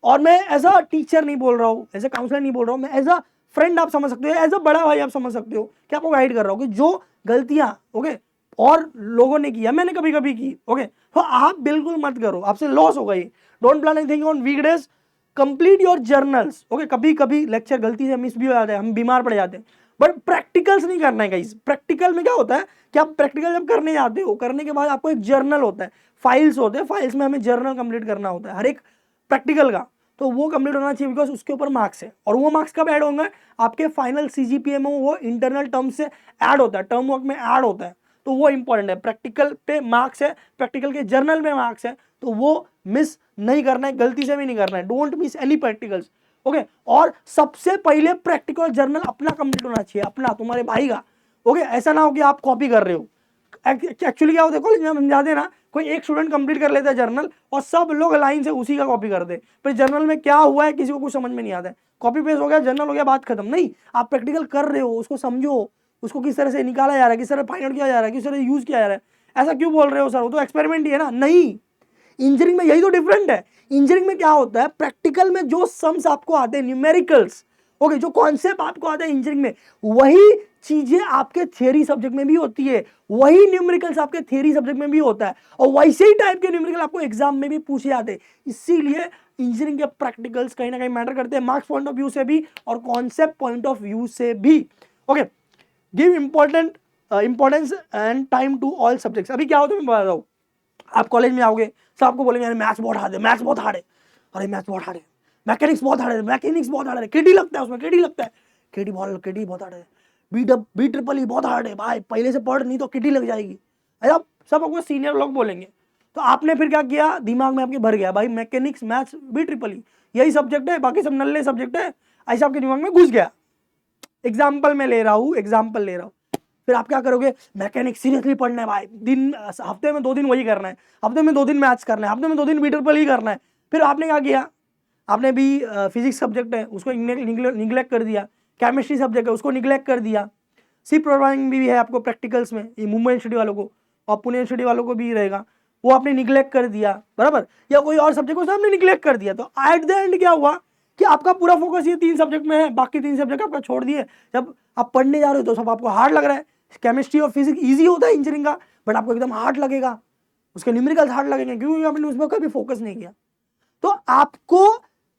और मैं एज अ टीचर नहीं बोल रहा हूँ, एज अ काउंसलर नहीं बोल रहा हूँ, मैं एज अ फ्रेंड आप समझ सकते हो, एज अ बड़ा भाई आप समझ सकते हो कि आपको गाइड कर रहा हूँ कि जो गलतियां ओके और लोगों ने किया, मैंने कभी कभी की, ओके, तो आप बिल्कुल मत करो, आपसे लॉस होगा ये। Don't plan anything on weekdays, complete your journals. Okay, कभी कभी लेक्चर गलती से मिस भी हो जाता है, हम बीमार पड़ जाते हैं, बट प्रैक्टिकल्स नहीं करना है गाइस। प्रैक्टिकल में क्या होता है कि आप प्रैक्टिकल जब करने जाते हो, करने के बाद आपको एक जर्नल होता है, फाइल्स होते हैं, फाइल्स में हमें जर्नल कंप्लीट करना होता है हर एक प्रैक्टिकल का, तो वो कंप्लीट होना चाहिए, बिकॉज उसके ऊपर मार्क्स है, और वो मार्क्स कब ऐड होंगे, आपके फाइनल CGPA में वो इंटरनल टर्म से ऐड होता है, टर्म वर्क में ऐड होता है, तो वो इंपॉर्टेंट है। प्रैक्टिकल पे मार्क्स है, प्रैक्टिकल के जर्नल में मार्क्स है, तो वो मिस नहीं करना है, गलती से भी नहीं करना है, don't miss any practicals. Okay, और सबसे पहले प्रैक्टिकल जर्नल अपना कंप्लीट होना चाहिए, अपना, तुम्हारे भाई का। ओके, ऐसा ना हो कि आप कॉपी कर रहे हो। एक्चुअली क्या होता है, कॉलेज में हम समझाते हैं ना, कोई एक स्टूडेंट कंप्लीट कर लेता है जर्नल और सब लोग लाइन से उसी का कॉपी कर दे, फिर जर्नल में क्या हुआ है किसी को कुछ समझ में नहीं आता है, कॉपी पेस्ट हो गया, जर्नल हो गया, बात खत्म। नहीं, आप प्रैक्टिकल कर रहे हो, उसको समझो, उसको किस तरह से निकाला जा रहा है, किस तरह फाइंड आउट किया जा रहा है, किस तरह से यूज किया जा रहा है। ऐसा क्यों बोल रहे हो सर, वो तो एक्सपेरिमेंट ही है ना। नहीं, इंजीनियरिंग में यही तो डिफरेंट है। इंजीनियरिंग में क्या होता है, प्रैक्टिकल में जो सम्स आपको आते हैं, न्यूमेरिकल्स, ओके, जो कॉन्सेप्ट आपको आता है इंजीनियरिंग में, वही चीजें आपके थियरी सब्जेक्ट में भी होती है, वही न्यूमेरिकल्स आपके थियरी सब्जेक्ट में भी होता है, और वैसे ही टाइप के न्यूमेरिकल आपको एग्जाम में भी पूछे जाते हैं। इसीलिए इंजीनियरिंग के प्रैक्टिकल्स कहीं ना कहीं मैटर करते हैं, मार्क्स पॉइंट ऑफ व्यू से भी और कॉन्सेप्ट पॉइंट ऑफ व्यू से भी। Okay, give importance and time to all subjects. अभी क्या होता है मैं बता रहा हूँ, आप कॉलेज में आओगे, सब आपको बोलेंगे यार मैथ्स बहुत हार्ड है, मैथ्स बहुत हार्ड है, अरे मैथ्स बहुत हार्ड है, मैकेनिक्स बहुत हार्ड है, मैकेनिक्स बहुत हार्ड है, केटी लगता है उसमें, केटी लगता है, केटी बहुत हार्ड है, BEE बहुत हार्ड है भाई, पहले से पढ़, नहीं तो केटी लग जाएगी, ऐसा सब आपको सीनियर लोग बोलेंगे। तो आपने फिर क्या किया, दिमाग में आपके भर गया भाई मैकेनिक्स मैथ्स BEE यही सब्जेक्ट है, बाकी सब नल्ले सब्जेक्ट है, ऐसा आपके दिमाग में घुस गया। एग्जाम्पल में ले रहा हूँ, एग्जाम्पल ले रहा हूँ। फिर आप क्या करोगे, मैकेनिक्स सीरियसली पढ़ना है भाई, हफ्ते में 2 दिन वही करना है, हफ्ते में 2 दिन मैथ्स करना है, हफ्ते में 2 दिन BEE करना है। फिर आपने क्या किया, आपने भी फिजिक्स सब्जेक्ट है उसको निगलेक्ट कर दिया, केमिस्ट्री सब्जेक्ट है उसको निगलेक्ट कर दिया, सी प्रोग्रामिंग भी है आपको प्रैक्टिकल्स में, ये मुंबई यूनिवर्सिटी वालों को और पुणे यूनिवर्सिटी वालों को भी रहेगा, वो आपने निगलेक्ट कर दिया, बराबर, या कोई और सब्जेक्ट को आपने निगलेक्ट कर दिया। तो एट द एंड क्या हुआ कि आपका पूरा फोकस ये 3 सब्जेक्ट में है, बाकी 3 सब्जेक्ट आपका छोड़ दिए। जब आप पढ़ने जा रहे हो तो सब आपको हार्ड लग रहा है, केमिस्ट्री और फिजिक्स इजी होता है इंजीनियरिंग का, बट आपको एकदम हार्ड लगेगा, उसके न्यूमेरिकल्स हार्ड लगेंगे, क्योंकि आपने उसमें कभी फोकस नहीं किया। तो आपको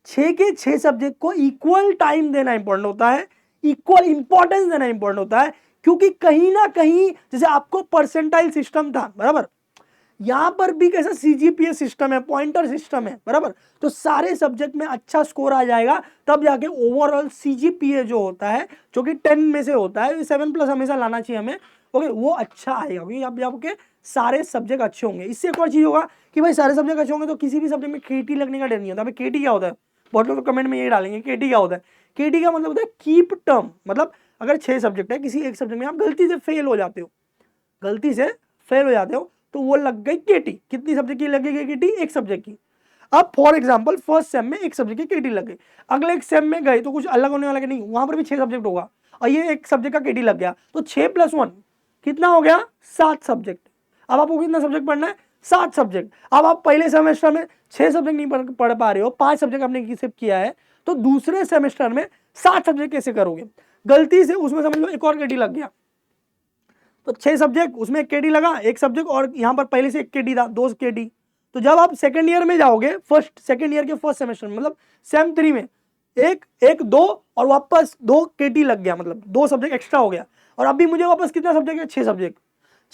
6 के 6 सब्जेक्ट को इक्वल टाइम देना इंपॉर्टेंट होता है, इक्वल इंपॉर्टेंस देना इंपॉर्टेंट होता है, क्योंकि कहीं ना कहीं जैसे आपको परसेंटाइल सिस्टम था, बराबर, यहां पर भी कैसा CGPA सिस्टम है, पॉइंटर सिस्टम है, बराबर, तो सारे सब्जेक्ट में अच्छा स्कोर आ जाएगा, तब जाके ओवरऑल CGPA जो होता है, जो कि 10 में से होता है, 7+ हमेशा लाना चाहिए हमें, ओके, वो अच्छा आएगा, क्योंकि अब आपके सारे सब्जेक्ट अच्छे होंगे। इससे एक और चीज होगा कि भाई सारे सब्जेक्ट अच्छे होंगे तो किसी भी सब्जेक्ट में KT लगने का डर नहीं होता। अभी KT क्या होता है, बहुत लोग कमेंट में ये डालेंगे KT क्या होता है। KT का मतलब होता है कीप टर्म, मतलब अगर 6 सब्जेक्ट है, किसी एक सब्जेक्ट में आप गलती से फेल हो जाते हो, गलती से फेल हो जाते हो, तो वो लग गई KT। कितनी सब्जेक्ट की लगेगी KT, एक सब्जेक्ट की। अब फॉर एग्जांपल फर्स्ट सेम में एक सब्जेक्ट की KT लग गई, अगले एक सेम में गए तो कुछ अलग होने वाला नहीं, वहां पर भी 6 सब्जेक्ट होगा, और ये एक सब्जेक्ट का KT लग गया, तो 6+1 कितना हो गया, 7 सब्जेक्ट। अब आपको कितना सब्जेक्ट पढ़ना है, 7 सब्जेक्ट। अब आप पहले सेमेस्टर में 6 सब्जेक्ट नहीं पढ़ पा रहे हो, 5 सब्जेक्ट आपने सिर्फ किया है, तो दूसरे सेमेस्टर में 7 सब्जेक्ट कैसे करोगे। गलती से उसमें समझ लो एक और KT लग गया, तो 6 सब्जेक्ट, उसमें एक KT लगा, एक सब्जेक्ट और यहाँ पर पहले से एक KT था, 2 KT। तो जब आप सेकंड ईयर में जाओगे, सेकंड ईयर के फर्स्ट सेमेस्टर में, मतलब सेम 3 में एक 2 और वापस 2 KT लग गया, मतलब 2 सब्जेक्ट एक्स्ट्रा हो गया, और अभी मुझे वापस कितना सब्जेक्ट है, 6 सब्जेक्ट,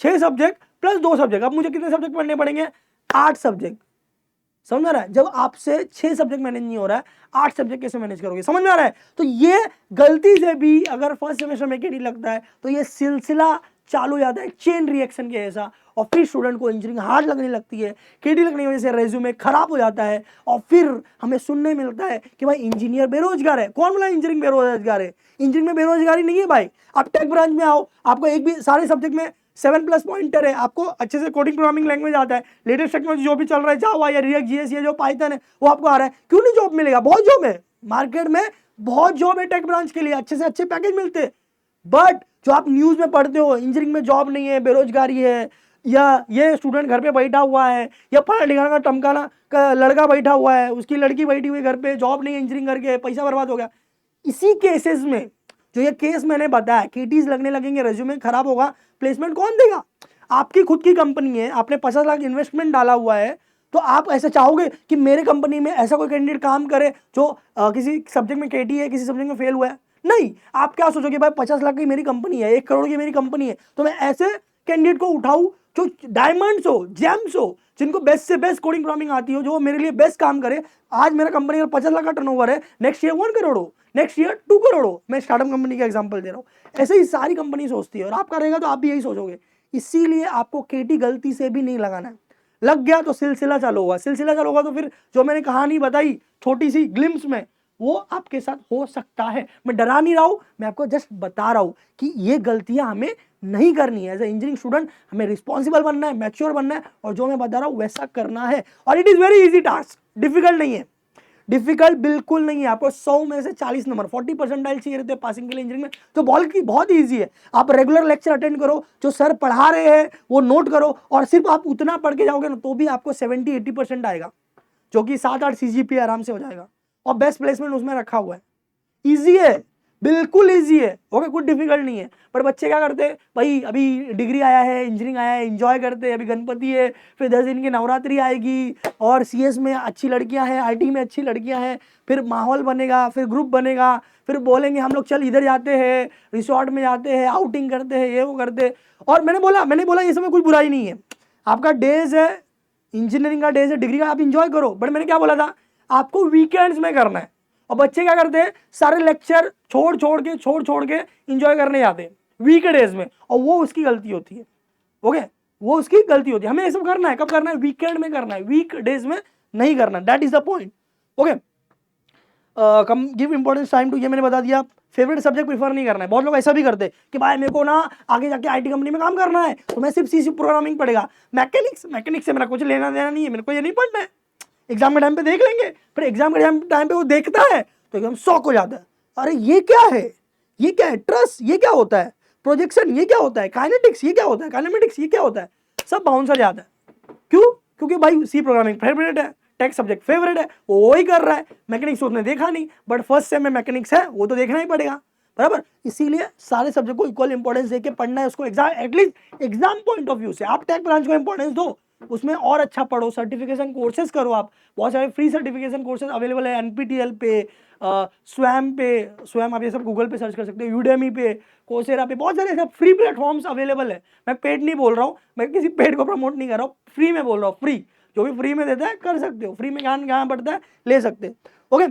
6 सब्जेक्ट प्लस 2 सब्जेक्ट, अब मुझे कितने सब्जेक्ट पढ़ने पड़ेंगे, 8 सब्जेक्ट। समझ में आ रहा है, जब आपसे 6 सब्जेक्ट मैनेज नहीं हो रहा है, 8 सब्जेक्ट कैसे मैनेज करोगे, समझ में आ रहा है। तो ये गलती से भी अगर फर्स्ट सेमेस्टर में KT लगता है तो ये सिलसिला चालू हो जाता है चेन रिएक्शन के ऐसा, और फिर स्टूडेंट को इंजीनियरिंग हार्ड लगने लगती है, केटी लगने की वजह से रेज्यूमे खराब हो जाता है, और फिर हमें सुनने मिलता है कि भाई इंजीनियर बेरोजगार है। कौन बोला इंजीनियरिंग बेरोजगार है? इंजीनियरिंग में बेरोजगारी नहीं है भाई। आप टेक ब्रांच में आओ, आपको एक भी सारे सब्जेक्ट में 7+ पॉइंटर है, आपको अच्छे से कोडिंग प्रोग्रामिंग लैंग्वेज आता है, लेटेस्ट टेक्नोलॉजी जो भी चल रहा है जावा या रिएक्ट जीएस या जो पाइथन है वो आपको आ रहा है, क्यों नहीं जॉब मिलेगा? बहुत जॉब है मार्केट में, बहुत जॉब है टेक ब्रांच के लिए, अच्छे से अच्छे पैकेज मिलते हैं। बट जो आप न्यूज में पढ़ते हो इंजीनियरिंग में जॉब नहीं है, बेरोजगारी है, या ये स्टूडेंट घर पे बैठा हुआ है, या पढ़ा लिखा का टमकाना का लड़का बैठा हुआ है, उसकी लड़की बैठी हुई घर पे, जॉब नहीं है, इंजीनियरिंग करके पैसा बर्बाद हो गया। इसी केसेस में जो ये केस मैंने बताया, केटीज लगने लगेंगे, रेज्यूमे खराब होगा, प्लेसमेंट कौन देगा? आपकी खुद की कंपनी है, आपने 50 लाख इन्वेस्टमेंट डाला हुआ है, तो आप ऐसा चाहोगे कि मेरे कंपनी में ऐसा कोई कैंडिडेट काम करे जो किसी सब्जेक्ट में केटी है, किसी सब्जेक्ट में फेल हुआ है? नहीं। आप क्या सोचोगे, भाई 50 लाख की मेरी कंपनी है, 1 करोड़ की मेरी कंपनी है, तो मैं ऐसे कैंडिडेट को उठाऊं जो डायमंड्स हो, जेम्स हो, जिनको बेस्ट से बेस्ट कोडिंग प्रोग्रामिंग आती हो, जो मेरे लिए बेस्ट काम करे। आज मेरा कंपनी का 50 लाख का टर्नओवर है, नेक्स्ट ईयर 1 करोड़ हो, नेक्स्ट ईयर 2 करोड़ हो। मैं स्टार्टअप कंपनी का एग्जांपल दे रहा हूँ। ऐसे ही सारी कंपनी सोचती है, और आपका रहेगा तो आप भी यही सोचोगे। इसीलिए आपको केटी गलती से भी नहीं लगाना है। लग गया तो सिलसिला चालू होगा, सिलसिला चालू होगा तो फिर जो मैंने कहानी बताई छोटी सी ग्लिम्स में, वो आपके साथ हो सकता है। मैं डरा नहीं रहा हूं, मैं आपको जस्ट बता रहा हूं कि ये गलतियां हमें नहीं करनी है। एज ए इंजीनियरिंग स्टूडेंट हमें रिस्पॉन्सिबल बनना है, मैच्योर बनना है, और जो मैं बता रहा हूं वैसा करना है। और it is very easy task, difficult नहीं है, डिफिकल्ट बिल्कुल नहीं है। आपको 100 में से 40 नंबर 40% चाहिए रहते हैं पासिंग के लिए इंजीनियरिंग में, तो बहुत ईजी है। आप रेगुलर लेक्चर अटेंड करो, जो सर पढ़ा रहे हैं वो नोट करो, और सिर्फ आप उतना पढ़ के जाओगे ना तो भी आपको 70-80% आएगा, जो कि 7-8 CGPA आराम से हो जाएगा, और बेस्ट प्लेसमेंट उसमें रखा हुआ है। ईजी है, बिल्कुल ईजी है, ओके, कुछ डिफिकल्ट नहीं है। पर बच्चे क्या करते हैं, भाई अभी डिग्री आया है, इंजीनियरिंग आया है, एंजॉय करते हैं, अभी गणपति है, फिर 10 दिन की नवरात्रि आएगी, और CS में अच्छी लड़कियां हैं, IT में अच्छी लड़कियां हैं, फिर माहौल बनेगा, फिर ग्रुप बनेगा, फिर बोलेंगे हम लोग चल इधर जाते हैं, रिसोर्ट में जाते हैं, आउटिंग करते हैं, ये वो करते हैं। और मैंने बोला ये सब कुछ बुराई नहीं है, आपका डेज है, इंजीनियरिंग का डेज है, डिग्री का आप इंजॉय करो। बट मैंने क्या बोला था, आपको वीकेंड्स में करना है। और बच्चे क्या करते हैं, सारे लेक्चर छोड़ के इंजॉय करने जाते हैं वीकडेज में, और वो उसकी गलती होती है। ओके, वो उसकी गलती होती है। हमें ये सब करना है, कब करना है? वीकेंड में करना है, वीकडेज में नहीं करना। That is the point. Okay, कम गिव इंपॉर्टेंस टाइम टू, ये मैंने बता दिया। फेवरेट सब्जेक्ट प्रीफर नहीं करना है। बहुत लोग ऐसा भी करते हैं कि भाई मेरे को ना आगे जाके IT कंपनी में काम करना है, तो मैं सिर्फ C प्रोग्रामिंग पढ़ेगा, मैकेनिक्स से मेरा कुछ लेना देना नहीं है, मेरे को ये नहीं पढ़ना है, एग्जाम के टाइम पे देख लेंगे। फिर एग्जाम के टाइम पे वो देखता है तो एकदम शॉक हो जाता है, अरे ये क्या है, ये क्या है, ट्रस्ट ये क्या होता है, प्रोजेक्शन ये क्या होता है, काइनेटिक्स ये क्या होता है, काइनेमेटिक्स ये क्या होता है, सब बाउंसर जाता है। क्यों? क्योंकि भाई C प्रोग्रामिंग फेवरेट है, टेक सब्जेक्ट फेवरेट है, वो ही कर रहा है। मैकेनिक्स उसने देखा नहीं, बट फर्स्ट सेम में मैकेनिक्स है, वो तो देखना ही पड़ेगा, बराबर। इसीलिए सारे सब्जेक्ट को इक्वल इंपॉर्टेंस देके पढ़ना है उसको, exam at least exam point of view से। आप टेक ब्रांच को इंपॉर्टेंस दो, उसमें और अच्छा पढ़ो, सर्टिफिकेशन कोर्सेज करो। आप बहुत सारे फ्री सर्टिफिकेशन कोर्सेज अवेलेबल है NPTEL पे, स्वयं आप ये सब गूगल पे सर्च कर सकते हो, यूडेमी पे, कोर्सेरा पे, बहुत सारे सब फ्री प्लेटफॉर्म्स अवेलेबल है। मैं पेड नहीं बोल रहा हूँ, मैं किसी पेड को प्रमोट नहीं कर रहा हूँ, फ्री में बोल रहा हूँ। फ्री जो भी फ्री में देता है कर सकते हो, फ्री में ज्ञान कहाँ पड़ता है ले सकते हैं। ओके,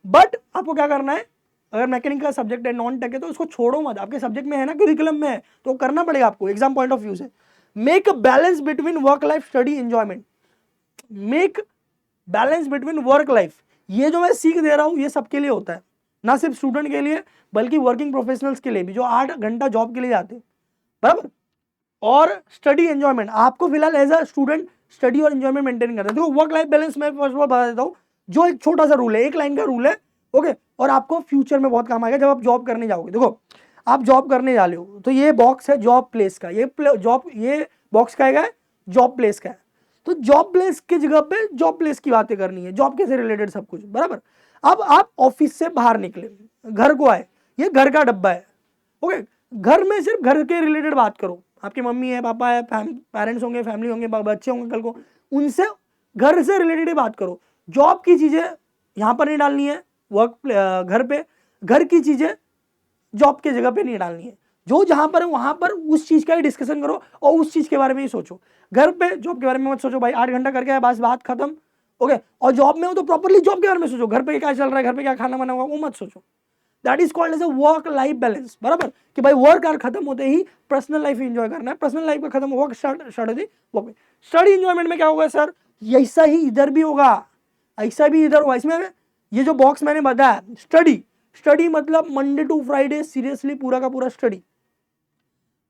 बट आपको क्या करना है, अगर मैकेनिकल का सब्जेक्ट है, नॉन टेक है, तो उसको छोड़ो मत। आपके सब्जेक्ट में है ना, करिकुलम में है, तो करना पड़ेगा आपको एग्जाम पॉइंट ऑफ व्यू से। Make a balance between work life, study, enjoyment. Make balance between work life. ये जो मैं सीख दे रहा हूं ये सबके लिए होता है, ना सिर्फ स्टूडेंट के लिए बल्कि वर्किंग प्रोफेशनल्स के लिए भी, जो 8 घंटा जॉब के लिए जाते हैं, बराबर। और स्टडी एंजॉयमेंट, आपको फिलहाल एज अ स्टूडेंट स्टडी और एंजॉयमेंट मेंटेन करना है। देखो वर्क लाइफ बैलेंस मैं फर्स्ट ऑफ ऑल बता देता हूँ, जो एक छोटा सा रूल है, एक लाइन का रूल है, ओके, और आपको फ्यूचर में बहुत काम आएगा जब आप जॉब करने जाओगे। देखो आप जॉब करने जा रहे हो, तो ये बॉक्स है जॉब प्लेस का, ये बॉक्स का है जॉब प्लेस का है। तो जॉब प्लेस की जगह पे जॉब प्लेस की बातें करनी है, जॉब के से रिलेटेड सब कुछ, बराबर। अब आप ऑफिस से बाहर निकले, घर को आए, ये घर का डब्बा है, ओके। घर में सिर्फ घर के रिलेटेड बात करो, आपकी मम्मी है, पापा है, पेरेंट्स होंगे, फैमिली होंगे, बच्चे होंगे कल को, उनसे घर से रिलेटेड ही बात करो। जॉब की चीजें यहाँ पर नहीं डालनी है, घर पे, घर की चीजें जॉब के जगह पे नहीं डालनी है। जो जहां पर है वहां पर उस चीज का ही डिस्कशन करो और उस चीज के बारे में ही सोचो। घर पे जॉब के बारे में मत सोचो, भाई 8 घंटा करके आए बस बात खत्म, ओके। और जॉब में हो तो प्रॉपर्ली जॉब के बारे में सोचो, घर पे क्या चल रहा है, घर पे क्या खाना बना हुआ, वो मत सोचो, that is called as a work life balance, बराबर, कि भाई वर्क आवर खत्म होते ही पर्सनल लाइफ एंजॉय करना है, पर्सनल लाइफ का खत्म वर्क स्टार्ट होती वर्क में। स्टडी एंजॉयमेंट में क्या होगा सर, ऐसा ही इधर भी होगा, ऐसा भी इधर होगा। इसमें ये जो बॉक्स मैंने बताया, स्टडी मतलब मंडे टू फ्राइडे सीरियसली पूरा का पूरा स्टडी,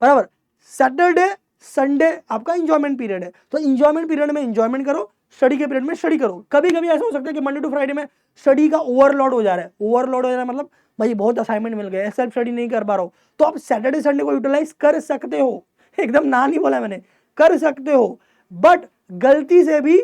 बराबर। सैटरडे संडे आपका इंजॉयमेंट पीरियड है, तो इंजॉयमेंट पीरियड में इंजॉयमेंट करो, स्टडी के पीरियड में स्टडी करो। कभी कभी ऐसा हो सकता है कि मंडे टू फ्राइडे में स्टडी का ओवरलोड हो जा रहा है, ओवरलोड हो जा रहा है मतलब भाई बहुत असाइनमेंट मिल गए, सेल्फ स्टडी नहीं कर पा रहा हो, तो आप सैटरडे संडे को यूटिलाइज कर सकते हो, एकदम ना नहीं बोला मैंने, कर सकते हो। बट गलती से भी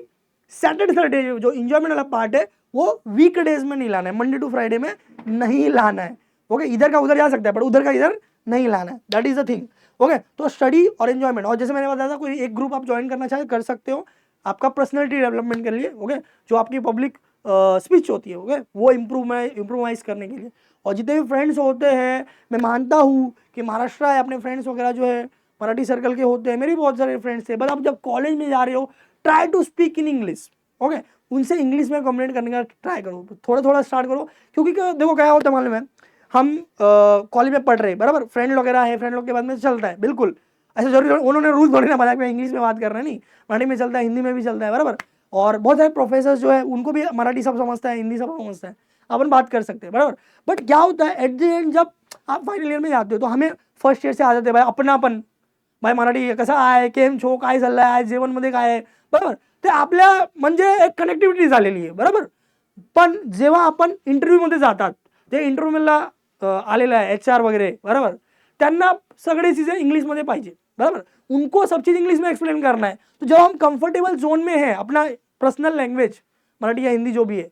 सैटरडे संडे जो इंजॉयमेंट वाला पार्ट है वो वीकडेज में नहीं लाना है, मंडे टू फ्राइडे में नहीं लाना है। ओके, इधर का उधर जा सकता है पर उधर का इधर नहीं लाना है, that is the thing. Okay, तो स्टडी और एंजॉयमेंट, और जैसे मैंने बताया था कोई एक ग्रुप आप ज्वाइन करना चाहे कर सकते हो, आपका पर्सनैलिटी डेवलपमेंट के लिए। ओके, जो आपकी पब्लिक स्पीच होती है, ओके, वो इम्प्रूवाइज करने के लिए। और जितने भी फ्रेंड्स होते हैं, मैं मानता हूँ कि महाराष्ट्र है, अपने फ्रेंड्स वगैरह जो है मराठी सर्कल के होते हैं, मेरे भी बहुत सारे फ्रेंड्स थे, बट आप जब कॉलेज में जा रहे हो try to speak in English. Okay, उनसे इंग्लिश में कम्युनिकेट करने का ट्राई करो, थोड़ा थोड़ा स्टार्ट करो, क्योंकि देखो क्या होता है मालूम है, हम कॉलेज में पढ़ रहे हैं, बराबर, फ्रेंड वगैरह है, फ्रेंड लोग के बाद में चलता है, बिल्कुल ऐसे जरूरी उन्होंने रूल थोड़ी ना बनाया कि इंग्लिश में बात कर रहे हैं, नहीं, मराठी में चलता है, हिंदी में भी चलता है, बराबर। और बहुत सारे प्रोफेसर जो है उनको भी मराठी सब समझता है, हिंदी सब समझता है, अपन बात कर सकते हैं, बराबर। बट क्या होता है एट द एंड जब आप फाइनल ईयर में जाते हो तो हमें फर्स्ट ईयर से आ जाते भाई अपनापन, भाई मराठी कसं आहे, केम छो, काय चाललंय, आज जेवणमध्ये काय आहे, बरोबर, ते आपल्या म्हणजे एक कनेक्टिव्हिटी झालेली आहे, बरोबर। पण जेव्हा आपण इंटरव्ह्यूमध्ये जातात, ते इंटरव्ह्यूला आलेलं आहे HR वगैरे, बराबर, त्यांना सगळी चीज़ें इंग्लिश में पाहिजे, बराबर, उनको सब चीज़ इंग्लिश में एक्सप्लेन करना है। तो जब हम कंफर्टेबल जोन में हैं, अपना पर्सनल लैंग्वेज मराठी या हिंदी जो भी है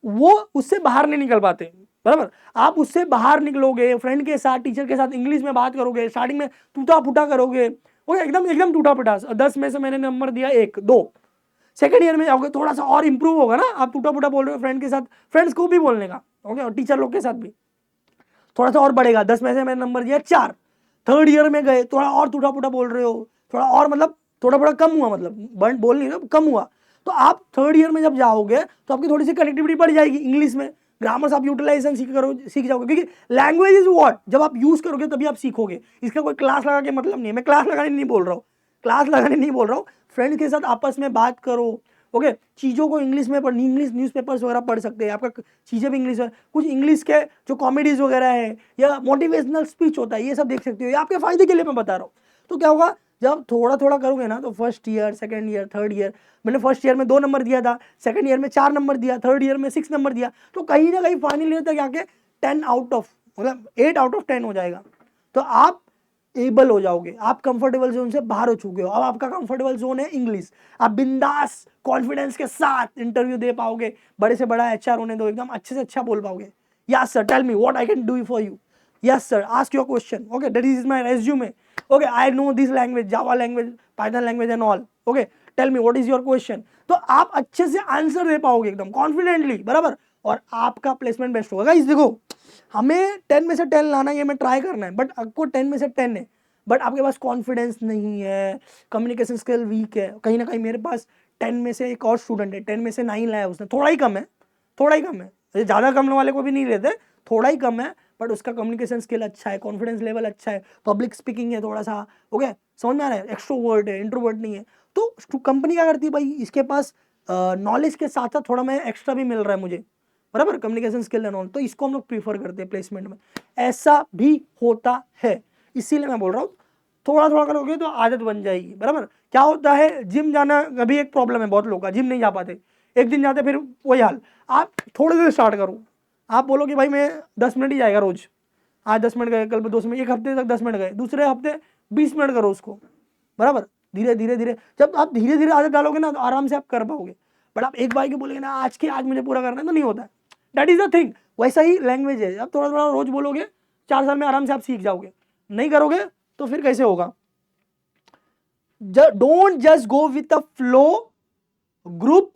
वो उससे बाहर नहीं निकल पाते, बराबर। आप उससे बाहर निकलोगे, फ्रेंड के साथ टीचर के साथ इंग्लिश में बात करोगे, स्टार्टिंग में टूटा फूटा करोगे, वो एकदम एकदम टूटा फूटा, 10 में से मैंने नंबर दिया 1 2, सेकंड ईयर में जाओगे थोड़ा सा और इंप्रूव होगा ना, आप टूटा फूटा बोल रहे हो फ्रेंड के साथ, फ्रेंड्स को भी बोलने का, ओके, और टीचर लोग के साथ भी थोड़ा सा और बढ़ेगा। 10 में से मैंने नंबर दिया 4, थर्ड ईयर में गए थोड़ा और टूटा फूटा बोल रहे हो, थोड़ा और मतलब थोड़ा थोड़ा कम हुआ, मतलब बोल नहीं रहा, कम हुआ, तो आप थर्ड ईयर में जब जाओगे तो आपकी थोड़ी सी कनेक्टिविटी बढ़ जाएगी इंग्लिश में, ग्रामर्स आप यूटिलाइजेशन सीख जाओगे, क्योंकि लैंग्वेज इज व्हाट, जब आप यूज करोगे तभी आप सीखोगे। इसका कोई क्लास लगा के मतलब नहीं है, मैं क्लास लगाने नहीं बोल रहा हूँ, क्लास लगाने नहीं बोल रहा हूँ, फ्रेंड के साथ आपस में बात करो, ओके, चीज़ों को इंग्लिश में पढ़, इंग्लिश न्यूज़पेपर्स वगैरह पढ़ सकते हैं, आपका चीज़ें भी इंग्लिश है, कुछ इंग्लिश के जो कॉमेडीज वगैरह है या मोटिवेशनल स्पीच होता है ये सब देख सकते हो, ये आपके फायदे के लिए मैं बता रहा हूँ। तो क्या होगा जब थोड़ा थोड़ा करोगे ना, तो first year, second year, third year, मैंने फर्स्ट ईयर में 2 नंबर दिया था, सेकंड ईयर में 4 नंबर दिया, थर्ड ईयर में 6 नंबर दिया, तो कहीं ना कहीं फाइनल ईयर तक आके 10 आउट ऑफ मतलब 8 आउट ऑफ 10 हो जाएगा। तो आप एबल हो जाओगे, आप कंफर्टेबल जोन से बाहर हो चुके हो, अब आपका कंफर्टेबल जोन है इंग्लिश, आप बिंदास कॉन्फिडेंस के साथ इंटरव्यू दे पाओगे, बड़े से बड़ा HR होने दो, एकदम अच्छे से अच्छा बोल पाओगे। Yes sir, tell me what I can do for you, yes sir, ask your question, okay, that is my resume, okay, I know this language, Java language, Python language and all, okay, tell me what is your question. तो आप अच्छे से answer दे पाओगे एकदम confidently, बराबर, और आपका placement best होगा। गाइस देखो, हमें 10 में से 10 लाना है, ये हमें ट्राई करना है, बट आपको 10 में से 10 है, बट आपके पास कॉन्फिडेंस नहीं है, कम्युनिकेशन स्किल वीक है, कहीं ना कहीं मेरे पास 10 में से एक और स्टूडेंट है, 10 में से 9 लाया उसने, थोड़ा ही कम है, थोड़ा ही कम है, ज़्यादा कम वाले को भी नहीं लेते, थोड़ा ही कम है, बट उसका कम्युनिकेशन स्किल अच्छा है, कॉन्फिडेंस लेवल अच्छा है, पब्लिक स्पीकिंग है थोड़ा सा, ओके, समझ में आ रहा है, एक्सट्रोवर्ट है, इंट्रोवर्ट नहीं है। तो कंपनी क्या करती है भाई, इसके पास नॉलेज के साथ साथ थोड़ा मैं एक्स्ट्रा भी मिल रहा है मुझे, बराबर, कम्युनिकेशन स्किल एंड ऑल, तो इसको हम लोग प्रीफर करते हैं प्लेसमेंट में, ऐसा भी होता है। इसीलिए मैं बोल रहा हूँ थोड़ा थोड़ा करोगे तो आदत बन जाएगी, बराबर। क्या होता है, जिम जाना कभी एक प्रॉब्लम है बहुत लोगों का, जिम नहीं जा पाते, एक दिन जाते फिर वही हाल। आप थोड़े से स्टार्ट करो, आप बोलो कि भाई मैं 10 मिनट ही जाएगा रोज, आज 10 मिनट गए, कल 2 मिनट, एक हफ्ते तक 10 मिनट गए, दूसरे हफ्ते 20 मिनट करो उसको, बराबर, धीरे धीरे धीरे, जब आप धीरे धीरे आदत डालोगे ना तो आराम से आप कर पाओगे। बट आप एक बार के बोलेंगे ना आज मुझे पूरा करना है, तो नहीं होता है, दैट इज द थिंग। वैसा ही लैंग्वेज है, आप थोड़ा थोड़ा रोज बोलोगे, 4 साल में आराम से आप सीख जाओगे, नहीं करोगे तो फिर कैसे होगा। Don't just go with the flow, group,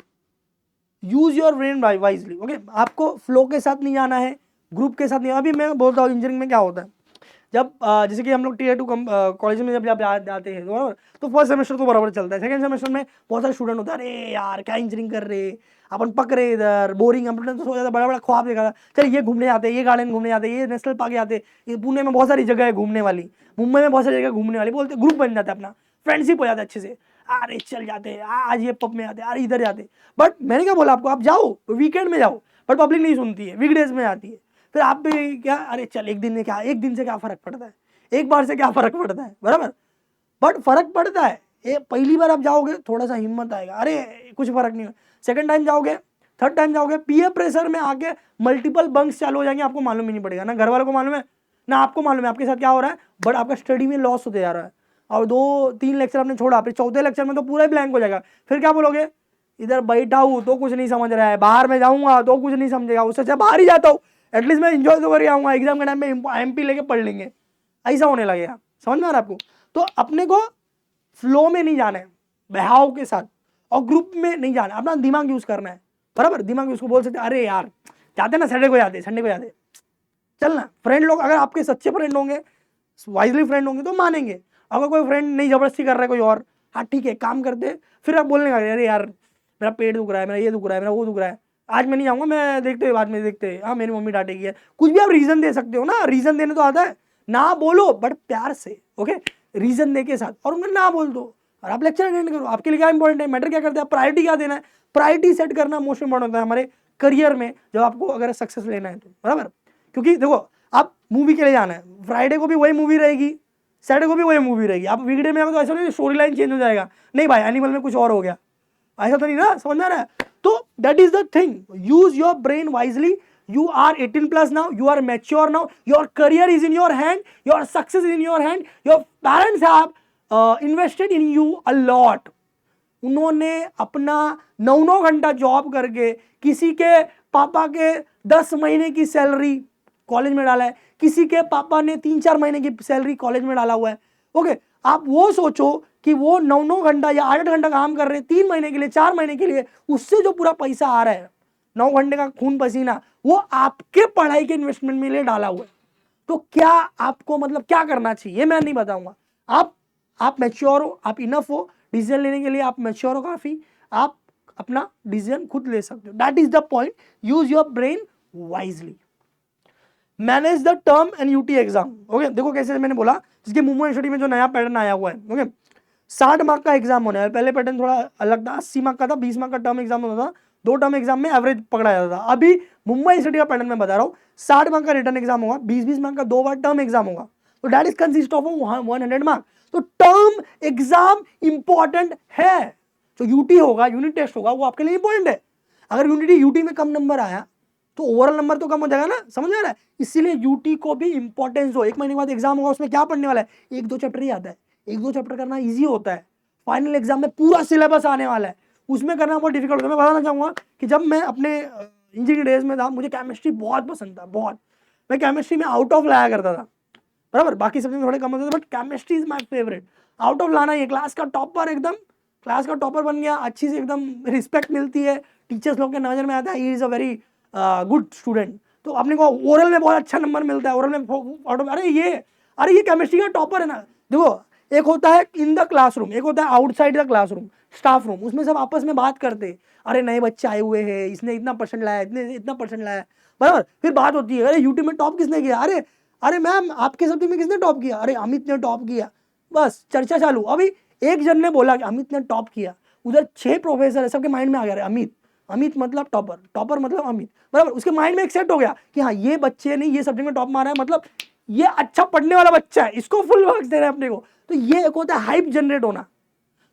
use your brain wisely, okay, आपको फ्लो के साथ नहीं जाना है, ग्रुप के साथ नहीं। अभी मैं बोलता हूँ इंजीनियरिंग में क्या होता है, जब जैसे कि हम लोग Tier 2 कॉलेज में जब जाते हैं बराबर, तो फर्स्ट सेमेस्टर तो बराबर चलता है, सेकंड सेमेस्टर में बहुत सारे स्टूडेंट होते हैं, अरे यार क्या इंजीनियरिंग कर रहे, अपन पक रहे इधर, बोरिंग, अपन तो सो जाता, बड़ा बड़ा ख्वाब देखा था, चल ये घूमने जाते हैं, ये गार्डन घूमने जाते हैं, ये नेशनल पार्क जाते हैं, ये पुणे में बहुत सारी जगह है घूमने वाली, मुंबई में बहुत सारी जगह घूमने वाली, बोलते ग्रुप बन जाता है अपना, फ्रेंडशिप हो जाता है अच्छे से, अरे चल जाते हैं आज ये पब में जाते हैं, अरे इधर जाते। बट मैंने क्या बोला आपको, आप जाओ वीकेंड में जाओ, बट पब्लिक नहीं सुनती है, वीकडेज में आती है, फिर आप भी क्या, अरे चल एक दिन में क्या, एक दिन से क्या फर्क पड़ता है, एक बार से क्या फर्क पड़ता है, बराबर, बट फर्क पड़ता है। ये पहली बार आप जाओगे थोड़ा सा हिम्मत आएगा, अरे कुछ फर्क नहीं है, सेकंड टाइम जाओगे, थर्ड टाइम जाओगे, पीयर प्रेशर में आके मल्टीपल बंक्स चालू हो जाएंगे, आपको मालूम ही नहीं पड़ेगा, ना घर वालों को मालूम है ना आपको मालूम है आपके साथ क्या हो रहा है, बट आपका स्टडी में लॉस होते जा रहा है, और 2-3 लेक्चर आपने छोड़ा, फिर चौथे लेक्चर में तो पूरा ही ब्लैंक हो जाएगा, फिर क्या बोलोगे, इधर बैठा हूँ तो कुछ नहीं समझ रहा है, बाहर में जाऊंगा तो कुछ नहीं समझेगा, उससे अच्छा बाहर ही जाता हूँ, एटलीस्ट मैं इंजॉय तो कर आऊंगा, एग्जाम के टाइम में एमपी लेके पढ़ लेंगे, ऐसा होने लगेगा। समझ में आ रहा है आपको? तो अपने को फ्लो में नहीं जाना है, बहाव के साथ, और ग्रुप में नहीं जाना, अपना दिमाग यूज करना है, बराबर, दिमाग यूज को बोल सकते अरे यार जाते ना, सैटरडे को जाते, संडे को जाते, चलना। फ्रेंड लोग अगर आपके सच्चे फ्रेंड होंगे, वाइजली फ्रेंड होंगे तो मानेंगे, अगर कोई फ्रेंड नहीं जबरदस्ती कर रहा है कोई और, हाँ ठीक है काम करते, फिर आप बोलने लगे अरे यार मेरा पेट दुख रहा है, मेरा ये दुख रहा है, मेरा वो दुख रहा है, आज मैं नहीं जाऊंगा, मैं देखते बाद में देखते, हाँ मेरी मम्मी डांटेगी, कुछ भी आप रीजन दे सकते हो ना, रीजन देने तो आता है, ना बोलो बट प्यार से, ओके, रीजन दे के साथ, और उन्हें ना बोल दो, और आप लेक्चर अटेंड करो, आपके लिए क्या इंपॉर्टेंट है, मैटर क्या करते हैं, प्रायोरिटी क्या देना है, प्रायोरिटी सेट करना मोस्ट इंपॉर्टेंट होता है हमारे करियर में, जब आपको अगर सक्सेस लेना है तो, बराबर। क्योंकि देखो आप मूवी के लिए जाना है, फ्राइडे को भी वही मूवी रहेगी, सैटरडे को भी वही मूवी रहेगी, आप वीकडे में तो ऐसा नहीं स्टोरी लाइन चेंज हो जाएगा, नहीं भाई एनिमल में कुछ और हो गया, ऐसा तो नहीं ना, समझ में आ रहा है? तो that is the thing, use your brain wisely, you are 18 plus now, you are mature now, your career is in your hand, your success is in your hand, your parents have invested in you a lot, उन्होंने अपना 9-9 घंटा job करके किसी के पापा के 10 महीने की सैलरी कॉलेज में डाला है, किसी के पापा ने 3-4 महीने की सैलरी कॉलेज में डाला हुआ है, ओके। आप वो सोचो कि वो 9-9 घंटा या 8 घंटा काम कर रहे हैं 3 महीने के लिए, 4 महीने के लिए, उससे जो पूरा पैसा आ रहा है 9 घंटे का खून पसीना, वो आपके पढ़ाई के इन्वेस्टमेंट में लिए डाला हुआ है। तो क्या आपको मतलब क्या करना चाहिए ये मैं नहीं बताऊंगा, आप मैच्योर हो, आप इनफ हो डिसीजन लेने के लिए, आप मैच्योर हो काफी, आप अपना डिसीजन खुद ले सकते हो, that is the point, use your brain wisely, manage the term and UT exam, okay. देखो कैसे मैंने बोला, जिसके मुंबई यूनिवर्सिटी में जो नया पैटर्न आया हुआ है, ओके, 60 मार्क का एग्जाम होने है, पहले पैटर्न थोड़ा अलग था, 80 मार्क का था, 20 मार्क का टर्म एग्जाम होता था, 2 टर्म एग्जाम में एवरेज पकड़ा जाता था, अभी मुंबई यूनिवर्सिटी का पैटर्न में बता रहा हूँ, 60 मार्क का रिटर्न एग्जाम होगा, 20-20 मार्क का 2 बार टर्म एग्जाम होगा, तो that is consist of 100 mark, तो टर्म एग्जाम इंपॉर्टेंट है, जो यूटी होगा, यूनिट टेस्ट होगा, वो आपके लिए इंपॉर्टेंट है। अगर यूटी में कम नंबर आया तो ओवरऑल नंबर तो कम हो जाएगा ना, समझ में आ रहा है? इसीलिए यूटी को भी इंपॉर्टेंस दो, 1 महीने के बाद एग्जाम होगा, उसमें क्या पढ़ने वाला है, 1-2 चैप्टर ही आता है, 1-2 चैप्टर करना इजी होता है, फाइनल एग्जाम में पूरा सिलेबस आने वाला है, उसमें करना बहुत डिफिकल्ट होता है। मैं बताना चाहूंगा कि जब मैं अपने इंजीनियरिंग डेज में था, मुझे केमिस्ट्री बहुत पसंद था, बहुत, मैं केमिस्ट्री में आउट ऑफ लाया करता था, बराबर, बाकी सब्जेक्ट थोड़े कम होते थे, but chemistry is my favourite, out of लाना ही, क्लास का टॉपर, एकदम क्लास का टॉपर बन गया, अच्छी से एकदम रिस्पेक्ट मिलती है, टीचर्स लोग के नजर में आता है, he is a very good student, तो अपने को ओरल में बहुत अच्छा नंबर मिलता है, ओरल में अरे ये केमिस्ट्री का टॉपर है ना। देखो एक होता है इन द क्लासरूम, एक होता है outside the classroom, staff room, उसमें सब आपस में बात करते, अरे नए बच्चे आए हुए हैं, इसने इतना परसेंट लाया, इतना परसेंट लाया, बराबर, फिर बात होती है, अरे यूट्यूब में टॉप किसने किया, अरे मैम आपके सब्जेक्ट में किसने टॉप किया, अरे अमित ने टॉप किया, बस चर्चा चालू। अभी एक जन ने बोला कि अमित ने टॉप किया, उधर 6 प्रोफेसर है, सबके माइंड में आ गया अमित मतलब टॉपर, टॉपर मतलब अमित, बराबर, उसके माइंड में एक सेट हो गया कि हाँ ये बच्चे ने ये सब्जेक्ट में टॉप मारा है, मतलब ये अच्छा पढ़ने वाला बच्चा है, इसको फुल मार्क्स देना है अपने को। तो ये एक होता है हाइप जनरेट होना।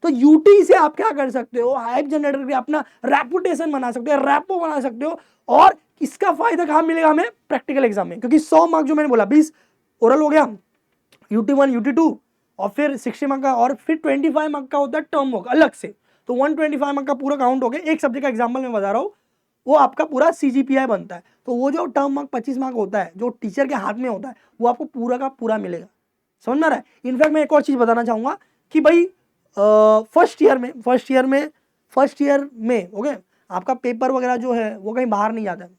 तो यूटी से आप क्या कर सकते हो, हाइप जनरेट करके अपना रेपुटेशन बना सकते हो, रैपो बना सकते हो, और इसका फायदा कहाँ मिलेगा हमें, प्रैक्टिकल एग्जाम में, क्योंकि 100 मार्क जो मैंने बोला 20 ओरल हो गया, UT1 UT2 और फिर 60 मार्क का, और फिर 25 मार्क का होता है टर्म वर्क अलग से, तो 125 मार्क का पूरा काउंट हो गया। एक सब्जेक्ट का एग्जाम्पल मैं बता रहा हूँ, वो आपका पूरा CGPI बनता है, तो वो जो टर्म मार्क 25 मार्क होता है, जो टीचर के हाथ में होता है, वो आपको पूरा का पूरा मिलेगा। समझ में आ रहा है? इनफैक्ट मैं एक और चीज बताना चाहूंगा कि भाई फर्स्ट ईयर में ओके, आपका पेपर वगैरह जो है वो कहीं बाहर नहीं जाता है,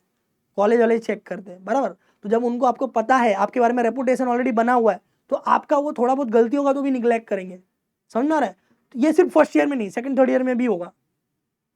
कॉलेज वाले चेक करते हैं, बराबर। तो जब उनको आपको पता है, आपके बारे में रेपुटेशन ऑलरेडी बना हुआ है, तो आपका वो थोड़ा बहुत गलती होगा तो भी निग्लेक्ट करेंगे। समझ में आ रहा है? तो ये सिर्फ फर्स्ट ईयर में नहीं, सेकंड थर्ड ईयर में भी होगा।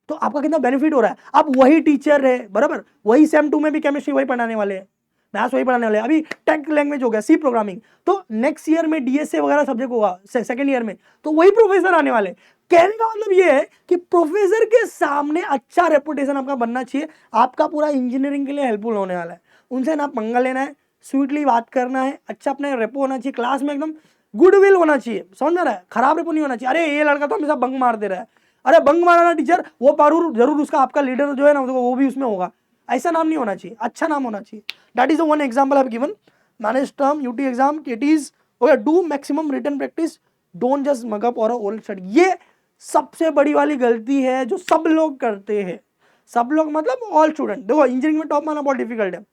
तो आपका कितना बेनिफिट हो रहा है। आप वही टीचर है, बराबर, वही सेम 2 में भी केमिस्ट्री वही पढ़ाने वाले हैं, मैथ्स वही पढ़ाने वाले हैं। अभी टेक लैंग्वेज हो गया, सी प्रोग्रामिंग, तो नेक्स्ट ईयर में डीएसए वगैरह सब्जेक्ट होगा सेकंड ईयर में, तो वही प्रोफेसर आने वाले। कहने का मतलब ये है कि प्रोफेसर के सामने अच्छा रेपुटेशन आपका बनना चाहिए, आपका पूरा इंजीनियरिंग के लिए हेल्पफुल होने वाला है। उनसे ना पंगा लेना है, स्वीटली बात करना है, अच्छा अपने रेपो होना चाहिए, क्लास में एकदम गुडविल होना चाहिए। समझ में आ रहा है? खराब रेपो नहीं होना चाहिए। अरे ये लड़का तो हमेशा बंक मार दे रहा है, अरे बंक मारा ना टीचर, वो जरूर उसका आपका लीडर जो है ना वो भी उसमें होगा, ऐसा नाम नहीं होना चाहिए, अच्छा नाम होना चाहिए। That is the one example I have given. Manage term, UT exam, KTs, okay, do maximum written practice, don't just mug up और ओरल स्टडी। ये सबसे बड़ी वाली गलती है जो सब लोग करते हैं। सब लोग मतलब ऑल स्टूडेंट। देखो इंजीनियरिंग में टॉप मारना बहुत डिफिकल्ट है।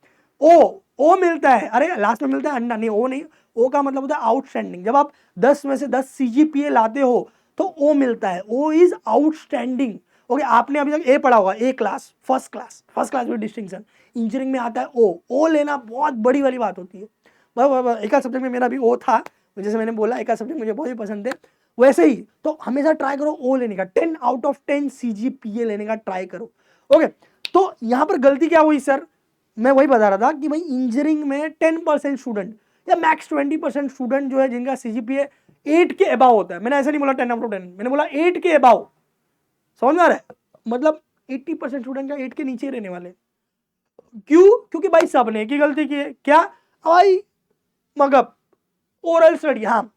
ओ मिलता है, अरे लास्ट में मिलता है अंडा, नहीं ओ नहीं, ओ का मतलब होता है आउटस्टैंडिंग। जब आप 10 में से 10 सीजीपीए लाते हो तो ओ मिलता है, ओ इज आउटस्टैंडिंग। ओके, आपने अभी तक ए पढ़ा होगा, A class, first class with distinction. Engineering में आता है ओ लेना बहुत बड़ी वाली बात होती है। एक सब्जेक्ट में मेरा भी ओ था, जैसे मैंने बोला एक सब्जेक्ट मुझे बहुत ही पसंद है, वैसे ही तो हमेशा ट्राई करो ओ लेने का, 10 आउट ऑफ 10 सीजीपीए लेने का ट्राई करो। ओके, तो यहाँ पर गलती क्या हुई सर, मैं वही बता रहा था कि भाई इंजीनियरिंग में 10% स्टूडेंट या मैक्स 20% स्टूडेंट जो है जिनका सीजीपीए 8 के अबाव होता है। मैंने ऐसा नहीं बोला 10 आउट ऑफ 10, मैंने बोला 8 के अबाव। समझ में आ रहा है? मतलब 80% स्टूडेंट का 8 के नीचे रहने वाले। क्यों? क्योंकि भाई सबने एक ही गलती की है, क्या भाई, मगअप, ओरल स्टडी। हाँ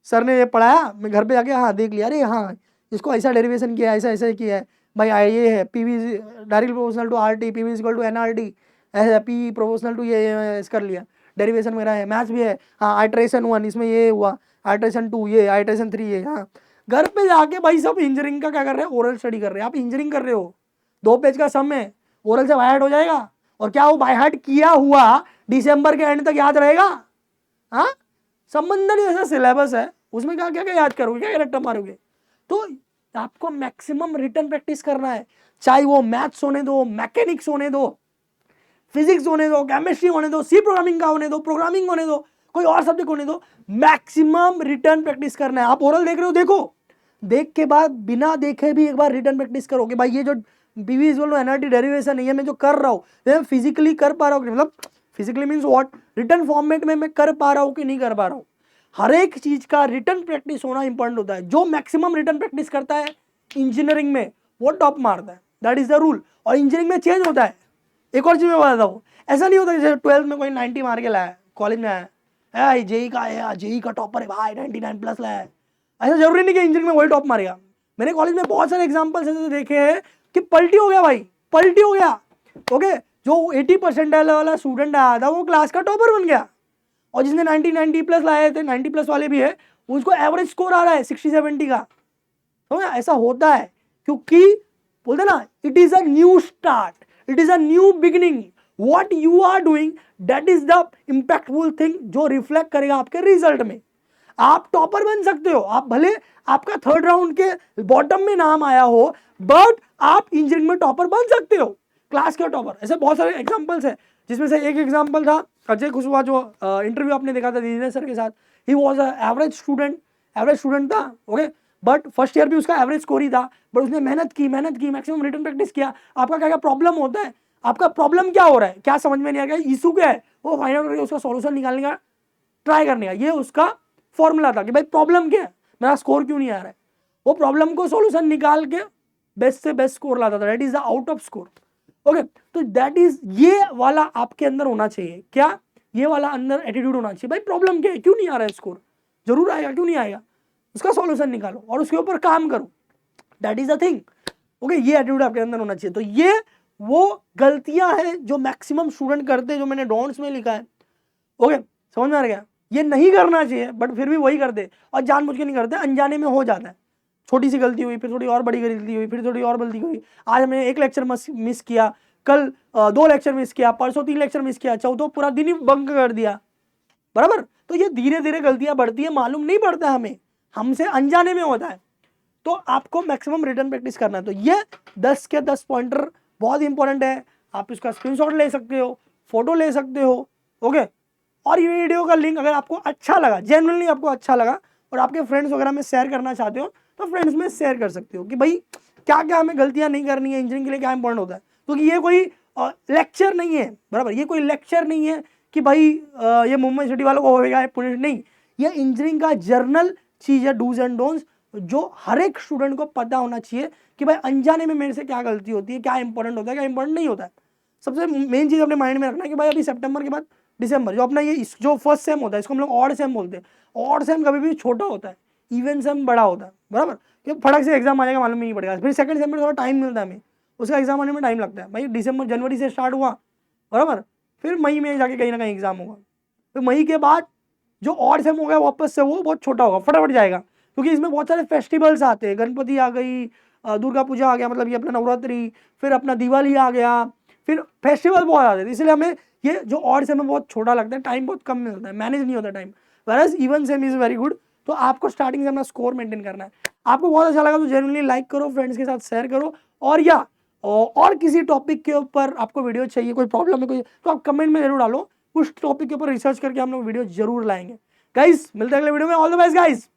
सर ने ये पढ़ाया, मैं घर पे जाके हाँ देख लिया, अरे हाँ इसको ऐसा डेरिवेशन किया है, ऐसा ऐसा किया है भाई, ये है PV directly proportional to RT, PV equal to NRT, ऐसा पी प्रोपोर्शनल टू ये कर लिया, डेरिवेशन मेरा है, मैथ्स भी है, हाँ आइट्रेशन 1 इसमें ये हुआ, आइट्रेशन 2 ये, आइट्रेशन 3 ये। हाँ घर पे जाके भाई सब इंजीनियरिंग का क्या कर रहे हैं, ओरल स्टडी कर रहे हैं। आप इंजीनियरिंग कर रहे हो, 2 पेज का सम है, ओरल से बाय हार्ट हो जाएगा, और क्या वो बाय हार्ट किया हुआ दिसंबर के एंड तक याद रहेगा? हाँ संबंध नहीं, ऐसा सिलेबस है उसमें क्या क्या क्या याद करोगे, क्या रट्टा मारोगे? तो आपको मैक्सिमम रिटन प्रैक्टिस करना है, चाहे वो मैथ्स होने दो, मैकेनिक्स होने दो, फिजिक्स होने दो, केमिस्ट्री होने दो, सी प्रोग्रामिंग का होने दो, प्रोग्रामिंग होने दो, कोई और सब्जेक्ट होने दो, मैक्सिमम रिटन प्रैक्टिस करना है। आप ओरल देख रहे हो, देखो, देख के बाद बिना देखे भी एक बार रिटन प्रैक्टिस करो कि भाई ये जो PV equal to NRT derivation है, ये मैं जो कर रहा हूँ मैं फिजिकली कर पा रहा हूँ, मतलब physically means what, written format में मैं कर पा रहा हूँ कि नहीं कर पा रहा हूँ। हर एक चीज का रिटन प्रैक्टिस होना इंपॉर्टेंट होता है। जो मैक्सिमम रिटन प्रैक्टिस करता है इंजीनियरिंग में वो टॉप मारता है, दैट इज द रूल। और इंजीनियरिंग में चेंज होता है। एक और चीज मैं बताता हूँ, ऐसा नहीं होता जैसे 12th में कोई 90 मार के लाया, कॉलेज में आया जेई का है, जेई का टॉपर है भाई, 99+ लाया है, ऐसा जरूरी नहीं कि इंजीनियरिंग में वही टॉप मारेगा। मैंने कॉलेज में बहुत सारे एग्जाम्पल्स ऐसे देखे हैं कि पलटी हो गया भाई, पलटी हो गया। ओके, जो 80 परसेंटाइल वाला स्टूडेंट आया था वो क्लास का टॉपर बन गया, और जिसने 90+ लाए थे, 90+ वाले भी है, उसको एवरेज स्कोर आ रहा है 60-70 का। तो ऐसा होता है क्योंकि बोलते ना, it is a new start, it is a new beginning. What you are doing that is the impactful thing जो रिफ्लेक्ट करेगा आपके रिजल्ट में। आप टॉपर बन सकते हो, आप भले आपका 3rd राउंड के बॉटम में नाम आया हो, बट आप इंजीनियरिंग में टॉपर बन सकते हो, क्लास के टॉपर। ऐसे बहुत सारे एग्जांपल्स हैं, जिसमें से एक एग्जांपल था अजय खुशवा, जो इंटरव्यू आपने देखा था दीदी सर के साथ। He was a average student था, ओके, बट फर्स्ट ईयर भी उसका एवरेज स्कोर ही था, बट उसने मेहनत की, मैक्सिमम रिटन प्रैक्टिस किया। आपका क्या क्या प्रॉब्लम होता है, आपका प्रॉब्लम क्या हो रहा है, क्या समझ में नहीं आ रहा है, इशू क्या है, वो फाइंड आउट करके उसका सॉल्यूशन निकालने का ट्राई करने का, ये उसका फॉर्मूला था कि भाई प्रॉब्लम क्या है, मेरा स्कोर क्यों नहीं आ रहा है। वो प्रॉब्लम को सॉल्यूशन निकाल के बेस्ट से बेस्ट स्कोर लाता था, that is the out off score. Okay, तो दैट इज, ये वाला आपके अंदर होना चाहिए। क्या? ये वाला अंदर एटीट्यूड होना चाहिए, भाई प्रॉब्लम क्या है, क्यों नहीं आ रहा है स्कोर, जरूर आएगा, क्यों नहीं आएगा, उसका सॉल्यूशन निकालो और उसके ऊपर काम करो, that is the thing. Okay, ये एटीट्यूड आपके अंदर होना चाहिए। तो ये वो गलतियां हैं जो मैक्सिमम स्टूडेंट करते हैं, जो मैंने डॉन्ट्स में लिखा है। ओके, समझ में आ गया? ये नहीं करना चाहिए, बट फिर भी वही करते, और जानबूझ के नहीं करते, अनजाने में हो जाता है। छोटी सी गलती हुई, फिर थोड़ी और बड़ी गलती हुई, फिर थोड़ी और गलती हुई। आज हमने 1 लेक्चर मिस किया, कल 2 लेक्चर मिस किया, परसों 3 लेक्चर मिस किया, चौथों पूरा दिन ही बंक कर दिया, बराबर। तो ये धीरे धीरे गलतियां बढ़ती है, मालूम नहीं पड़ता हमें, हमसे अनजाने में होता है। तो आपको मैक्सिमम रिटन प्रैक्टिस करना है। तो ये 10 के 10 पॉइंटर बहुत इंपॉर्टेंट है। आप इसका स्क्रीनशॉट ले सकते हो, फोटो ले सकते हो, ओके। और ये वीडियो का लिंक अगर आपको अच्छा लगा, जेन्युइनली आपको अच्छा लगा और आपके फ्रेंड्स वगैरह में शेयर करना चाहते हो तो फ्रेंड्स में शेयर कर सकते हो कि भाई क्या क्या हमें गलतियां नहीं करनी है, इंजीनियरिंग के लिए क्या इंपॉर्टेंट होता है। क्योंकि ये कोई लेक्चर नहीं है, बराबर, ये कोई लेक्चर नहीं है कि भाई ये मुंबई सिटी वालों को होगा पुणे, नहीं, ये इंजीनियरिंग का जर्नल चीज है, डूज एंड डोंट्स, जो हर एक स्टूडेंट को पता होना चाहिए कि भाई अनजाने में मेरे से क्या गलती होती है, क्या इंपॉर्टेंट होता है, क्या इंपॉर्टेंट नहीं होता है। सबसे मेन चीज अपने माइंड में रखना है कि भाई अभी सितंबर के बाद दिसंबर जो अपना ये जो फर्स्ट सेम होता है इसको हम लोग ऑड सेम बोलते हैं। ऑड सेम कभी भी छोटा होता है, इवन सेम बड़ा होता है, बराबर, कि फटक से एग्जाम आ जाएगा मालूम नहीं पड़ेगा। फिर सेकंड सेम में थोड़ा टाइम मिलता है हमें, उसका एग्जाम आने में टाइम लगता है। भाई दिसंबर जनवरी से स्टार्ट हुआ, बराबर, फिर मई में जाके कहीं ना कहीं एग्जाम होगा। फिर मई के बाद जो ऑड सेम हो गया वापस से वो बहुत छोटा होगा, फटाफट जाएगा, क्योंकि इसमें बहुत सारे फेस्टिवल्स आते हैं। गणपति आ गई, दुर्गा पूजा आ गया, मतलब ये अपना नवरात्रि, फिर अपना दिवाली आ गया, फिर फेस्टिवल बहुत आते हैं, इसलिए हमें ये जो ऑड सेम है बहुत छोटा लगता है, टाइम बहुत कम मिलता है, मैनेज नहीं होता time. Whereas even same is very good. तो आपको स्टार्टिंग से अपना स्कोर मेंटेन करना है। आपको बहुत अच्छा लगा तो जेन्युइनली लाइक करो, फ्रेंड्स के साथ शेयर करो, और किसी टॉपिक के ऊपर आपको वीडियो चाहिए, कोई प्रॉब्लम है कोई, तो आप कमेंट में जरूर डालो, उस टॉपिक के ऊपर रिसर्च करके हम लोग वीडियो जरूर लाएंगे। गाइस मिलते हैं अगले वीडियो में, ऑल द बेस्ट गाइस।